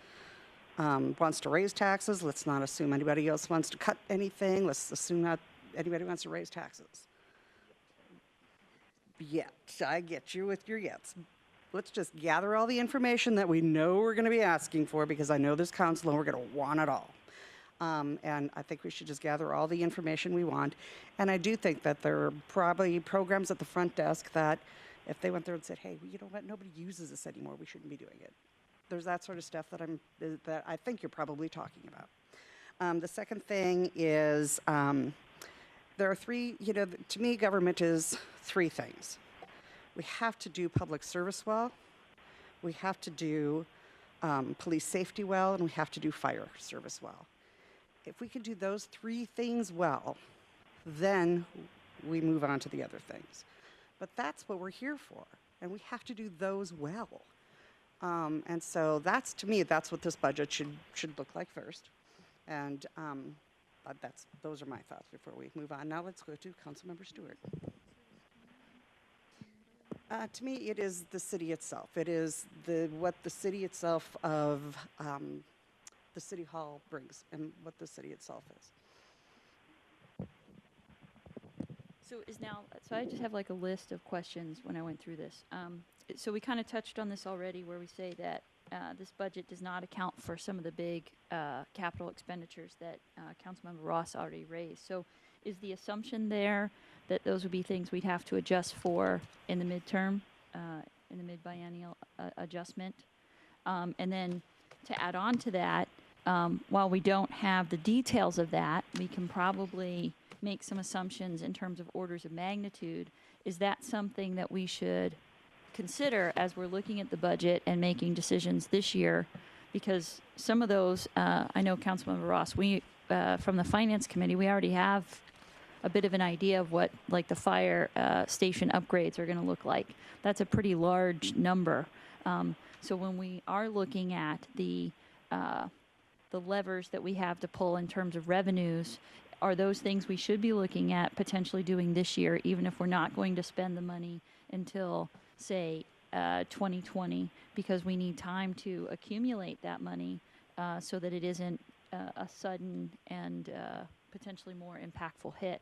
wants to raise taxes. Let's not assume anybody else wants to cut anything. Let's assume not anybody wants to raise taxes. Yet, I get you with your yets. Let's just gather all the information that we know we're going to be asking for, because I know this council and we're going to want it all. And I think we should just gather all the information we want. And I do think that there are probably programs at the front desk that if they went there and said, hey, you know what, nobody uses this anymore, we shouldn't be doing it. There's that sort of stuff that I think you're probably talking about. The second thing is there are three, to me, government is three things. We have to do public service well, we have to do police safety well, and we have to do fire service well. If we can do those three things well, then we move on to the other things. But that's what we're here for, and we have to do those well. And so that's, to me, that's what this budget should look like first. And those are my thoughts before we move on. Now let's go to Councilmember Stewart. To me, it is the city itself. It is what the city itself of the City Hall brings and what the city itself is. So I just have like a list of questions when I went through this. So we kind of touched on this already, where we say that this budget does not account for some of the big capital expenditures that Councilmember Ross already raised. So is the assumption there that those would be things we'd have to adjust for in the midterm, in the mid-biennial adjustment? And then to add on to that, while we don't have the details of that, we can probably make some assumptions in terms of orders of magnitude. Is that something that we should consider as we're looking at the budget and making decisions this year? Because some of those, I know Councilmember Ross, we, from the Finance Committee, we already have a bit of an idea of what like the fire station upgrades are going to look like. That's a pretty large number. So when we are looking at the levers that we have to pull in terms of revenues, are those things we should be looking at potentially doing this year, even if we're not going to spend the money until, say, 2020, because we need time to accumulate that money so that it isn't a sudden and potentially more impactful hit.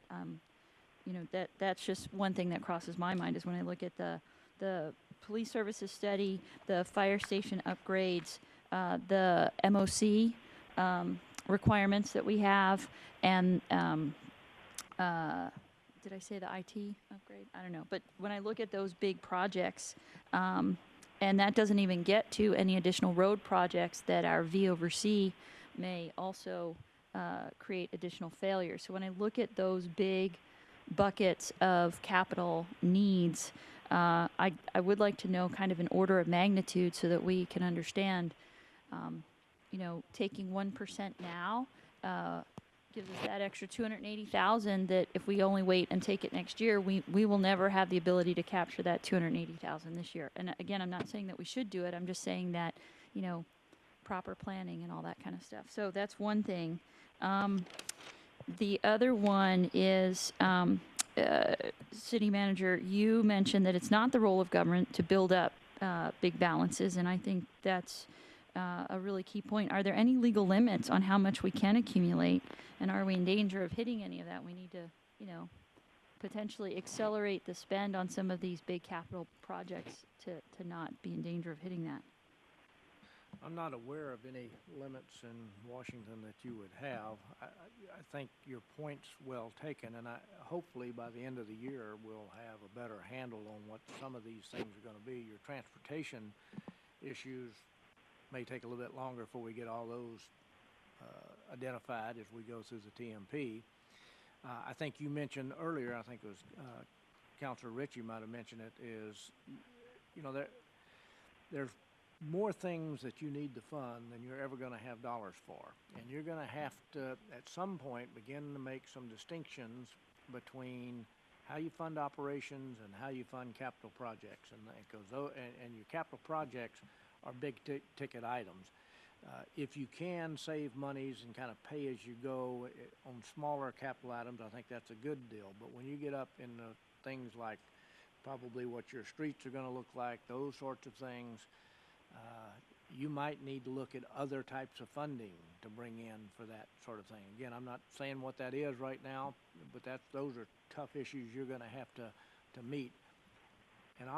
That's just one thing that crosses my mind is when I look at the police services study, the fire station upgrades, the MOC requirements that we have, and did I say the IT upgrade? I don't know. But when I look at those big projects, and that doesn't even get to any additional road projects that our V over C may also create additional failures. So when I look at those big buckets of capital needs, I would like to know kind of an order of magnitude so that we can understand, taking 1% now gives us that extra 280,000 that if we only wait and take it next year, we will never have the ability to capture that 280,000 this year. And again, I'm not saying that we should do it. I'm just saying that, proper planning and all that kind of stuff. So that's one thing. The other one is, City Manager, you mentioned that it's not the role of government to build up big balances, and I think that's a really key point. Are there any legal limits on how much we can accumulate, and are we in danger of hitting any of that? We need to, potentially accelerate the spend on some of these big capital projects to not be in danger of hitting that. I'm not aware of any limits in Washington that you would have. I think your point's well taken, and hopefully by the end of the year, we'll have a better handle on what some of these things are going to be. Your transportation issues may take a little bit longer before we get all those identified as we go through the TMP. I think you mentioned earlier, I think it was Councilor Ritchie might have mentioned it, is, there's more things that you need to fund than you're ever going to have dollars for. And you're going to have to, at some point, begin to make some distinctions between how you fund operations and how you fund capital projects. And your capital projects are big ticket items. If you can save monies and kind of pay as you go on smaller capital items, I think that's a good deal. But when you get up in things like probably what your streets are going to look like, those sorts of things, you might need to look at other types of funding to bring in for that sort of thing. Again, I'm not saying what that is right now, but those are tough issues you're going to have to meet. And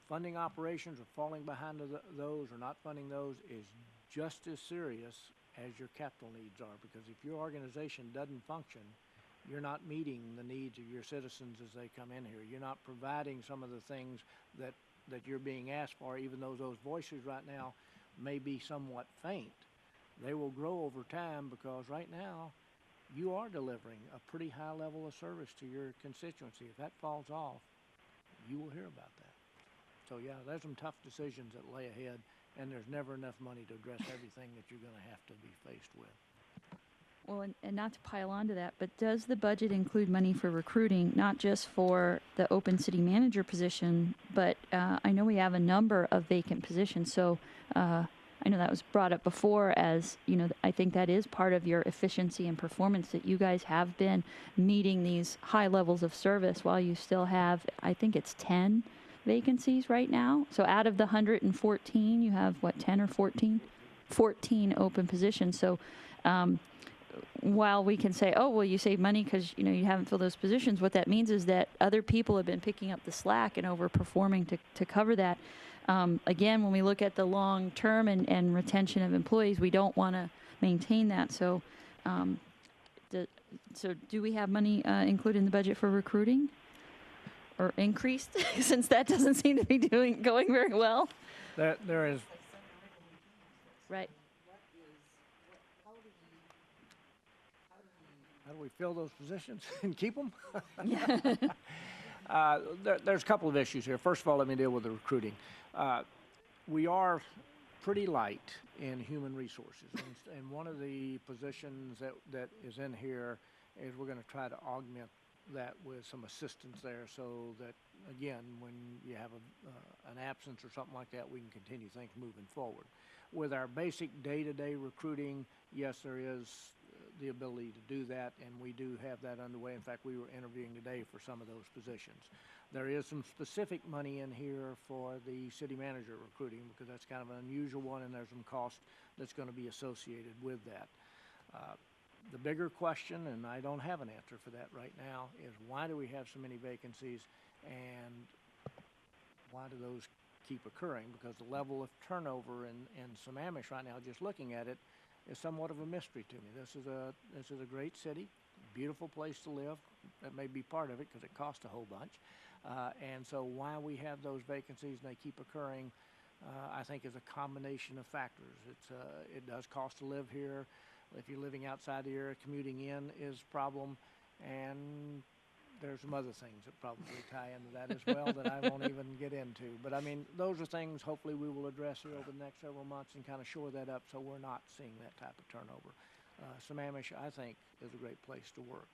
funding operations or falling behind those or not funding those is just as serious as your capital needs are, because if your organization doesn't function, you're not meeting the needs of your citizens as they come in here. You're not providing some of the things that you're being asked for, even though those voices right now may be somewhat faint. They will grow over time, because right now you are delivering a pretty high level of service to your constituency. If that falls off, you will hear about that. So yeah, there's some tough decisions that lay ahead, and there's never enough money to address everything that you're going to have to be faced with. Well, and not to pile onto that, but does the budget include money for recruiting, not just for the open city manager position, but I know we have a number of vacant positions. So I know that was brought up before as, I think that is part of your efficiency and performance, that you guys have been meeting these high levels of service while you still have, I think it's 10 vacancies right now. So out of the 114, you have what, 10 or 14? 14 open positions. So while we can say, oh, well, you save money because, you haven't filled those positions, what that means is that other people have been picking up the slack and overperforming to cover that. Again, when we look at the long term and retention of employees, we don't want to maintain that. So, do we have money included in the budget for recruiting, or increased, since that doesn't seem to be going very well? There is. Right. How do we fill those positions and keep them? There's a couple of issues here. First of all, let me deal with the recruiting. We are pretty light in human resources, and one of the positions that is in here is we're going to try to augment that with some assistance there, so that, again, when you have an absence or something like that, we can continue things moving forward. With our basic day-to-day recruiting, yes, there is the ability to do that, and we do have that underway. In fact, we were interviewing today for some of those positions. There is some specific money in here for the city manager recruiting, because that's kind of an unusual one, and there's some cost that's going to be associated with that. The bigger question, and I don't have an answer for that right now, is why do we have so many vacancies, and why do those keep occurring? Because the level of turnover in Sammamish right now, just looking at it, is somewhat of a mystery to me. This is a great city, beautiful place to live. That may be part of it, because it costs a whole bunch. And so why we have those vacancies and they keep occurring, I think, is a combination of factors. It does cost to live here. If you're living outside the area, commuting in is a problem, and there's some other things that probably tie into that as well that I won't even get into. But I mean, those are things hopefully we will address here over the next several months and kind of shore that up, so we're not seeing that type of turnover. Sammamish, I think, is a great place to work.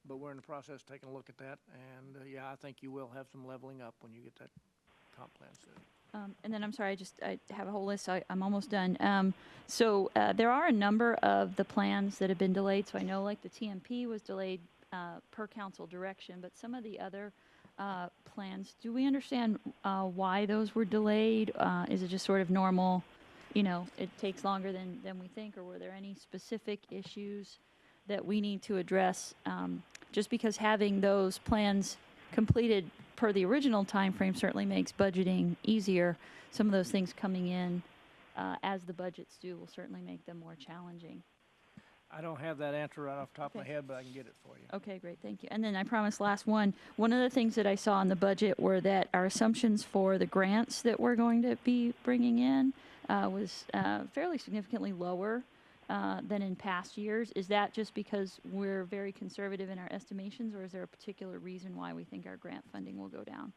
So. but we're in the process of taking a look at that. And yeah, I think you will have some leveling up when you get that comp plan set. And then I'm sorry, I have a whole list. I'm almost done. So there are a number of the plans that have been delayed. So I know like the TMP was delayed per council direction, but some of the other plans, do we understand why those were delayed? Is it just sort of normal, it takes longer than we think, or were there any specific issues that we need to address? Just because having those plans completed per the original time frame certainly makes budgeting easier. Some of those things coming in as the budgets do will certainly make them more challenging. I don't have that answer right off the top of my Okay. head, but I can get it for you. Okay, great, thank you. And then I promise last one. One of the things that I saw in the budget were that our assumptions for the grants that we're going to be bringing in was fairly significantly lower than in past years. Is that just because we're very conservative in our estimations, or is there a particular reason why we think our grant funding will go down?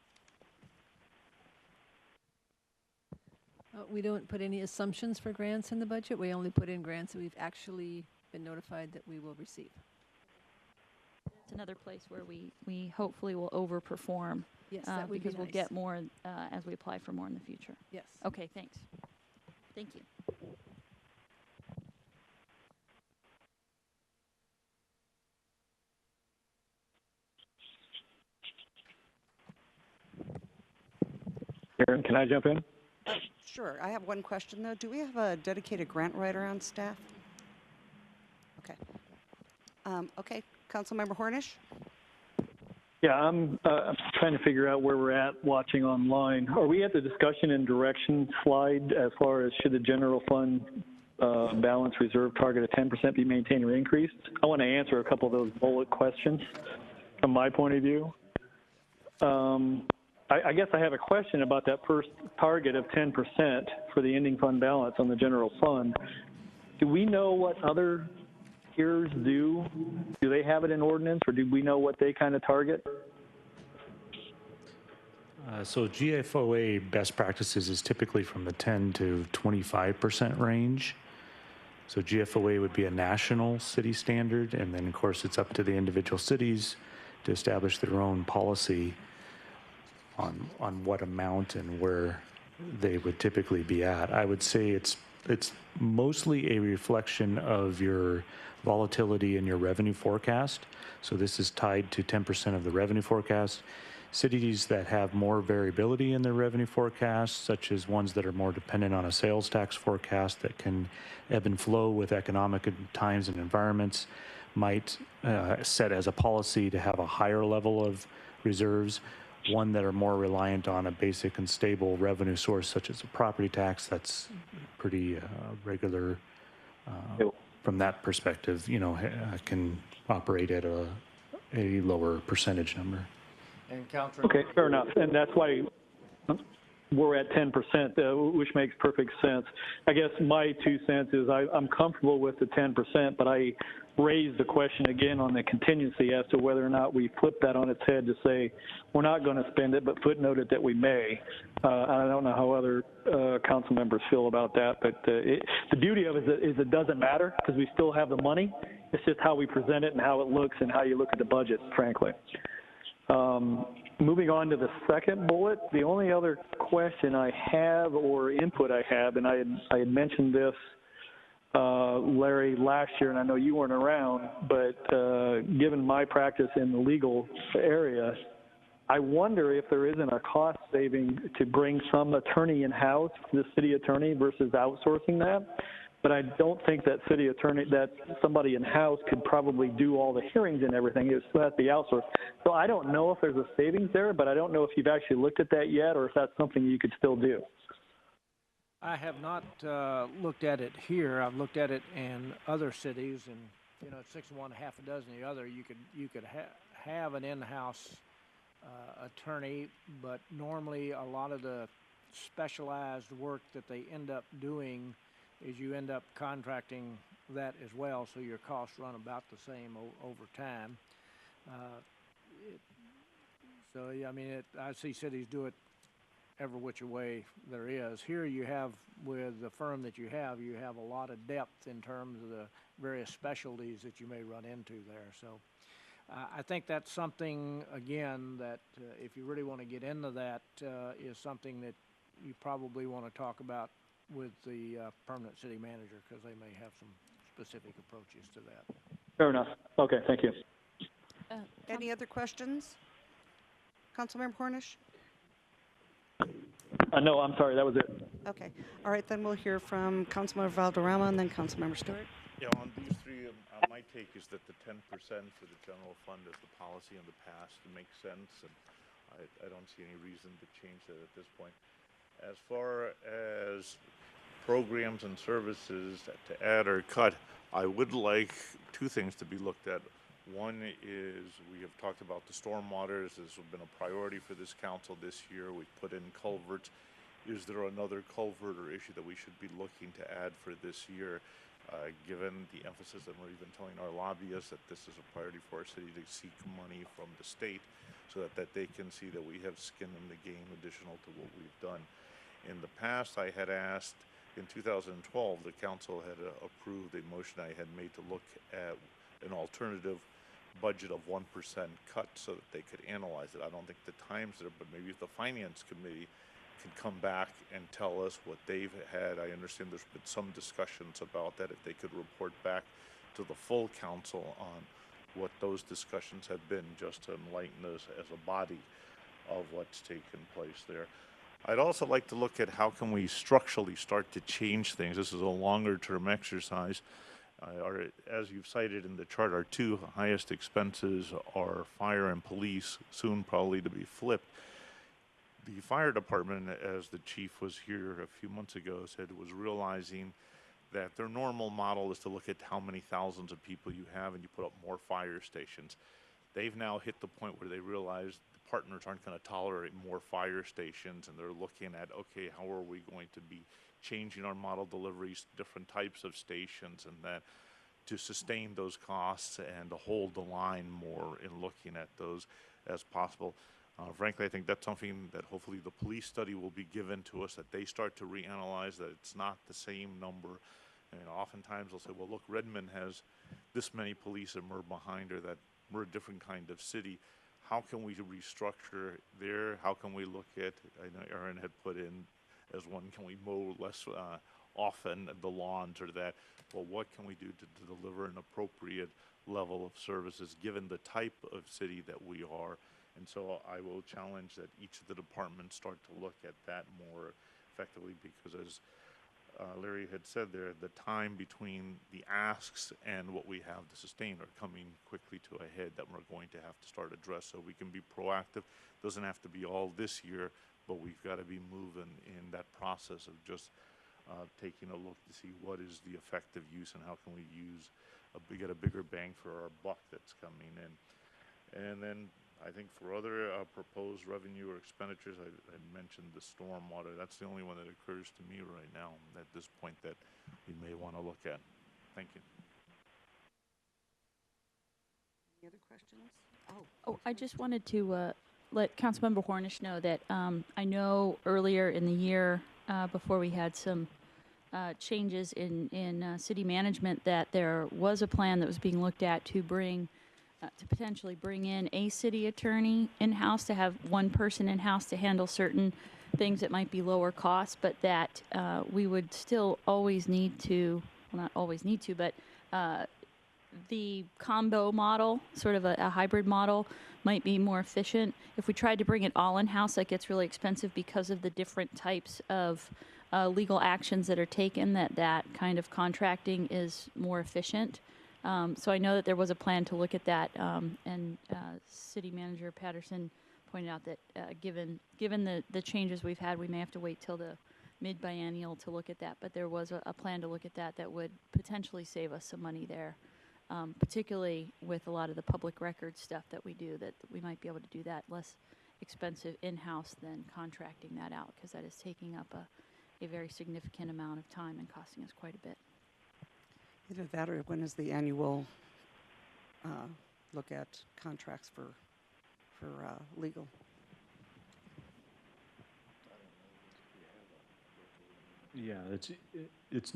We don't put any assumptions for grants in the budget. We only put in grants that we've actually been notified that we will receive. It's another place where we hopefully will overperform. Yes, that would be because we'll nice. get more as we apply for more in the future. Yes. Okay, thanks. Thank you. Aaron, can I jump in? Sure. I have one question, though. Do we have a dedicated grant writer on staff? Okay. Okay. Councilmember Hornish? Yeah, I'm trying to figure out where we're at watching online. Are we at the discussion and direction slide as far as should the general fund balance reserve target of 10% be maintained or increased? I want to answer a couple of those bullet questions from my point of view. I guess I have a question about that first target of 10% for the ending fund balance on the general fund. Do we know what other peers do? Do they have it in ordinance, or do we know what they kind of target? So GFOA best practices is typically from the 10 to 25% range. So GFOA would be a national city standard, and then of course it's up to the individual cities to establish their own policy on what amount and where they would typically be at. I would say it's mostly a reflection of your volatility in your revenue forecast. So this is tied to 10% of the revenue forecast. Cities that have more variability in their revenue forecast, such as ones that are more dependent on a sales tax forecast that can ebb and flow with economic times and environments, might set as a policy to have a higher level of reserves. One that are more reliant on a basic and stable revenue source, such as a property tax, that's pretty regular from that perspective, can operate at a lower percentage number. And Councilor. Okay, fair enough. And that's why we're at 10%, which makes perfect sense. I guess my 2 cents is I'm comfortable with the 10%, but I raised the question again on the contingency as to whether or not we flip that on its head to say we're not going to spend it, but footnote it that we may. I don't know how other council members feel about that, but the beauty of it is it doesn't matter because we still have the money. It's just how we present it and how it looks and how you look at the budget, frankly. Moving on to the second bullet, the only other question I have or input I have, and I had mentioned this, Larry, last year, and I know you weren't around, but given my practice in the legal area, I wonder if there isn't a cost saving to bring some attorney in-house, the city attorney, versus outsourcing that. But I don't think that city attorney, that somebody in-house could probably do all the hearings and everything. It would have to be outsourced. So I don't know if there's a savings there, but I don't know if you've actually looked at that yet or if that's something you could still do. I have not looked at it here. I've looked at it in other cities, and it's 6 of one, half a dozen the other. You could have an in-house attorney, but normally a lot of the specialized work that they end up doing is you end up contracting that as well, so your costs run about the same over time. I see cities do it every which way there is. Here you have, with the firm that you have a lot of depth in terms of the various specialties that you may run into there. So I think that's something, again, that if you really want to get into that, is something that you probably want to talk about with the permanent city manager, because they may have some specific approaches to that. Fair enough. Okay, thank you. Any other questions? Councilmember Cornish? No, I'm sorry, that was it. Okay. All right, then we'll hear from Councilmember Valderrama and then Councilmember Stewart. Yeah, on these three, my take is that the 10% for the general fund as the policy in the past makes sense, and I don't see any reason to change that at this point. As far as programs and services to add or cut, I would like two things to be looked at. One is we have talked about the stormwaters. This has been a priority for this council this year. We've put in culverts. Is there another culvert or issue that we should be looking to add for this year, given the emphasis that we're even telling our lobbyists that this is a priority for our city to seek money from the state so that they can see that we have skin in the game additional to what we've done. In the past, I had asked, in 2012, the council had approved a motion I had made to look at an alternative budget of 1% cut so that they could analyze it. I don't think the time's there, but maybe if the finance committee can come back and tell us what they've had. I understand there's been some discussions about that. If they could report back to the full council on what those discussions have been, just to enlighten us as a body of what's taken place there. I'd also like to look at how can we structurally start to change things. This is a longer term exercise. As you've cited in the chart, our two highest expenses are fire and police, soon probably to be flipped. The fire department, as the chief was here a few months ago, said was realizing that their normal model is to look at how many thousands of people you have and you put up more fire stations. They've now hit the point where they realize the partners aren't going to tolerate more fire stations, and they're looking at, okay, how are we going to be changing our model deliveries, different types of stations, and that to sustain those costs and to hold the line more in looking at those as possible. Frankly, I think that's something that hopefully the police study will be given to us, that they start to reanalyze that it's not the same number. And oftentimes they'll say, well, look, Redmond has this many police and we're behind her, that we're a different kind of city. How can we restructure there? How can we look at, I know Aaron had put in as one, can we mow less often the lawns or that? Well, what can we do to deliver an appropriate level of services given the type of city that we are? And so I will challenge that each of the departments start to look at that more effectively, because as Larry had said there, the time between the asks and what we have to sustain are coming quickly to a head that we're going to have to start address so we can be proactive. Doesn't have to be all this year, but we've got to be moving in that process of just taking a look to see what is the effective use and how can we get a bigger bang for our buck that's coming in. And then I think for other proposed revenue or expenditures, I mentioned the stormwater. That's the only one that occurs to me right now at this point that we may want to look at. Thank you. Any other questions? Oh, I just wanted to let Councilmember Hornish know that I know earlier in the year, before we had some changes in city management, that there was a plan that was being looked at to potentially bring in a city attorney in-house, to have one person in-house to handle certain things that might be lower cost, but that we would still always need to, well, not always need to, but the combo model, sort of a hybrid model, might be more efficient. If we tried to bring it all in-house, that gets really expensive because of the different types of legal actions that are taken, that kind of contracting is more efficient. So I know that there was a plan to look at that, and City Manager Patterson pointed out that given the changes we've had, we may have to wait till the mid-biennial to look at that. But there was a plan to look at that would potentially save us some money there, particularly with a lot of the public record stuff that we do, that we might be able to do that less expensive in-house than contracting that out, because that is taking up a very significant amount of time and costing us quite a bit. Either that, or when is the annual look at contracts for legal? Yeah, it's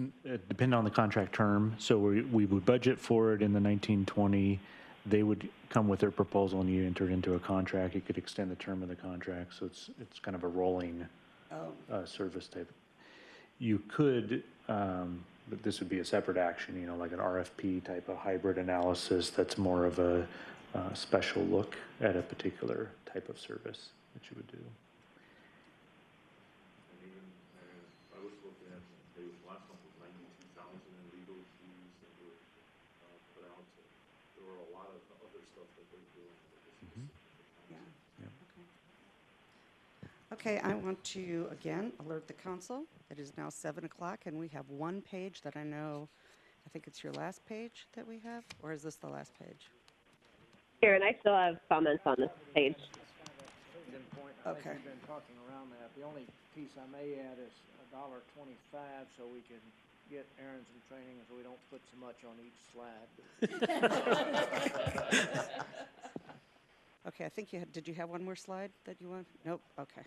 depending on the contract term. So we would budget for it in the 1920 they would come with their proposal and you enter into a contract. You could extend the term of the contract, so it's kind of a rolling service type. You could, but this would be a separate action, you know, like an RFP type of hybrid analysis that's more of a special look at a particular type of service that you would do. I was looking at, the last one was 92,000 in legal fees that were put out. There were a lot of other stuff that they're doing. Yeah. Okay, I want to again alert the council. It is now 7 o'clock and we have one page that I know, I think it's your last page that we have, or is this the last page? Karen, I still have comments on this page. I Okay. think we've been talking around that. The only piece I may add is $1.25 so we can get Aaron some training so we don't put so much on each slide. Okay, I think you had, did you have one more slide that you want? Nope, okay.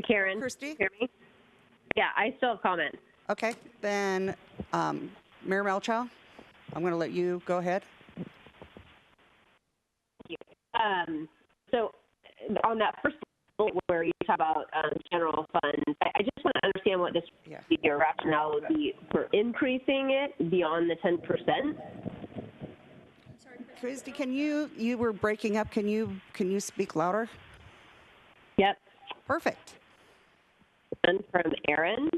Karen, Kirsty? hear me? Yeah, I still have comments. Okay, then Mayor Melchow, I'm going to let you go ahead. So on that first bullet where you talk about general funds, I just want to understand what this your rationale would be for increasing it beyond the 10%. Christy, can you were breaking up, can you speak louder? Yep. Perfect. And from Aaron,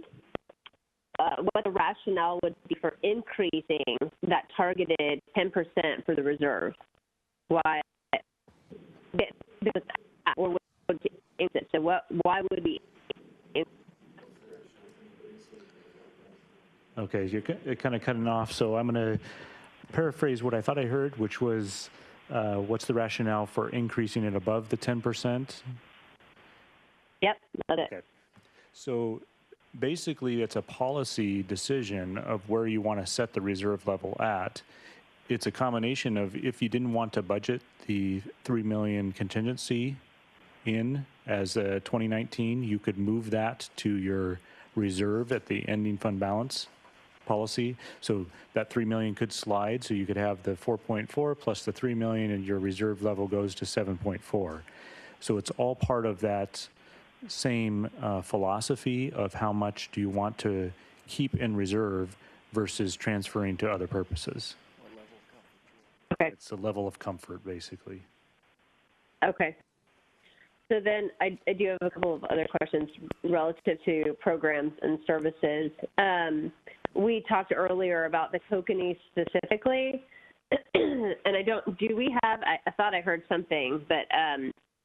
what the rationale would be for increasing that targeted 10% for the reserve. Why? Or so what? Why would we? Okay, you're kind of cutting off, so I'm going to paraphrase what I thought I heard, which was, what's the rationale for increasing it above the 10%? Yep, that's it. Okay. So basically, it's a policy decision of where you want to set the reserve level at. It's a combination of, if you didn't want to budget the $3 million contingency in as a 2019, you could move that to your reserve at the ending fund balance policy. So that $3 million could slide, so you could have the 4.4 plus the $3 million, and your reserve level goes to 7.4. So it's all part of that same philosophy of how much do you want to keep in reserve versus transferring to other purposes. Okay. It's a level of comfort, basically. Okay. So then I do have a couple of other questions relative to programs and services. We talked earlier about the Kokanee specifically, and I thought I heard something, but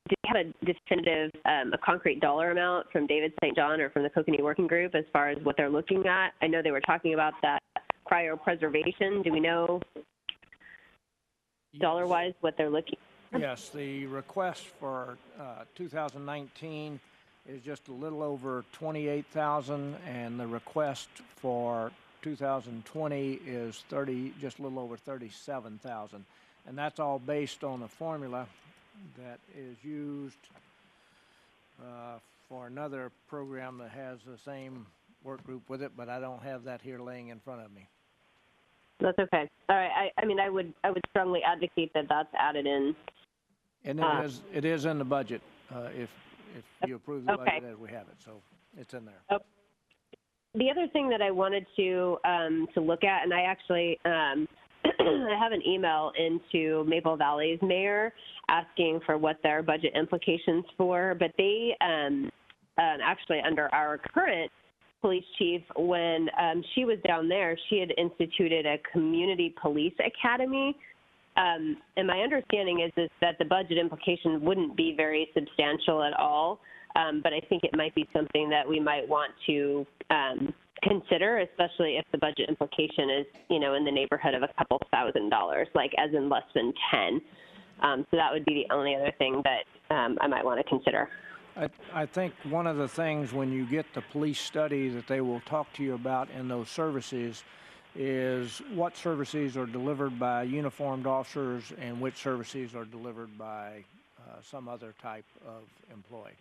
do you have a definitive, a concrete dollar amount from David St. John or from the Kokanee Working Group as far as what they're looking at? I know they were talking about that cryopreservation. Do we know dollar-wise what they're looking at? Yes, the request for 2019 is just a little over 28,000, and the request for 2020 is just a little over 37,000, and that's all based on a formula that is used for another program that has the same work group with it, but I don't have that here laying in front of me. That's okay. All right. I mean, I would strongly advocate that that's added in. And it is in the budget if you approve the budget as we have it, so it's in there. Okay. The other thing that I wanted to look at, and I actually I have an email into Maple Valley's mayor asking for what their budget implications for, but they actually under our current police chief, when she was down there, she had instituted a community police academy. And my understanding is that the budget implication wouldn't be very substantial at all, but I think it might be something that we might want to consider, especially if the budget implication is, in the neighborhood of a couple $1,000s, like as in less than 10. So that would be the only other thing that I might want to consider. I think one of the things when you get the police study that they will talk to you about in those services is what services are delivered by uniformed officers and which services are delivered by some other type of employee.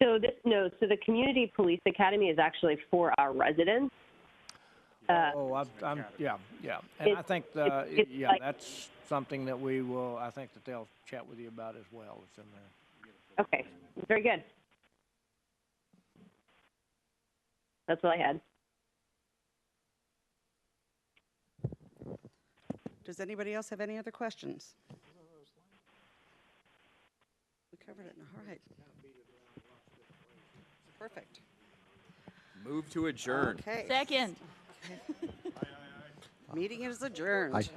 So the Community Police Academy is actually for our residents. Yeah. And I think, it's yeah, like- that's something that I think that they'll chat with you about as well. It's in there. Okay, very good. That's what I had. Does anybody else have any other questions? We covered it. All right. Perfect. Move to adjourn. Okay. Second. Meeting is adjourned.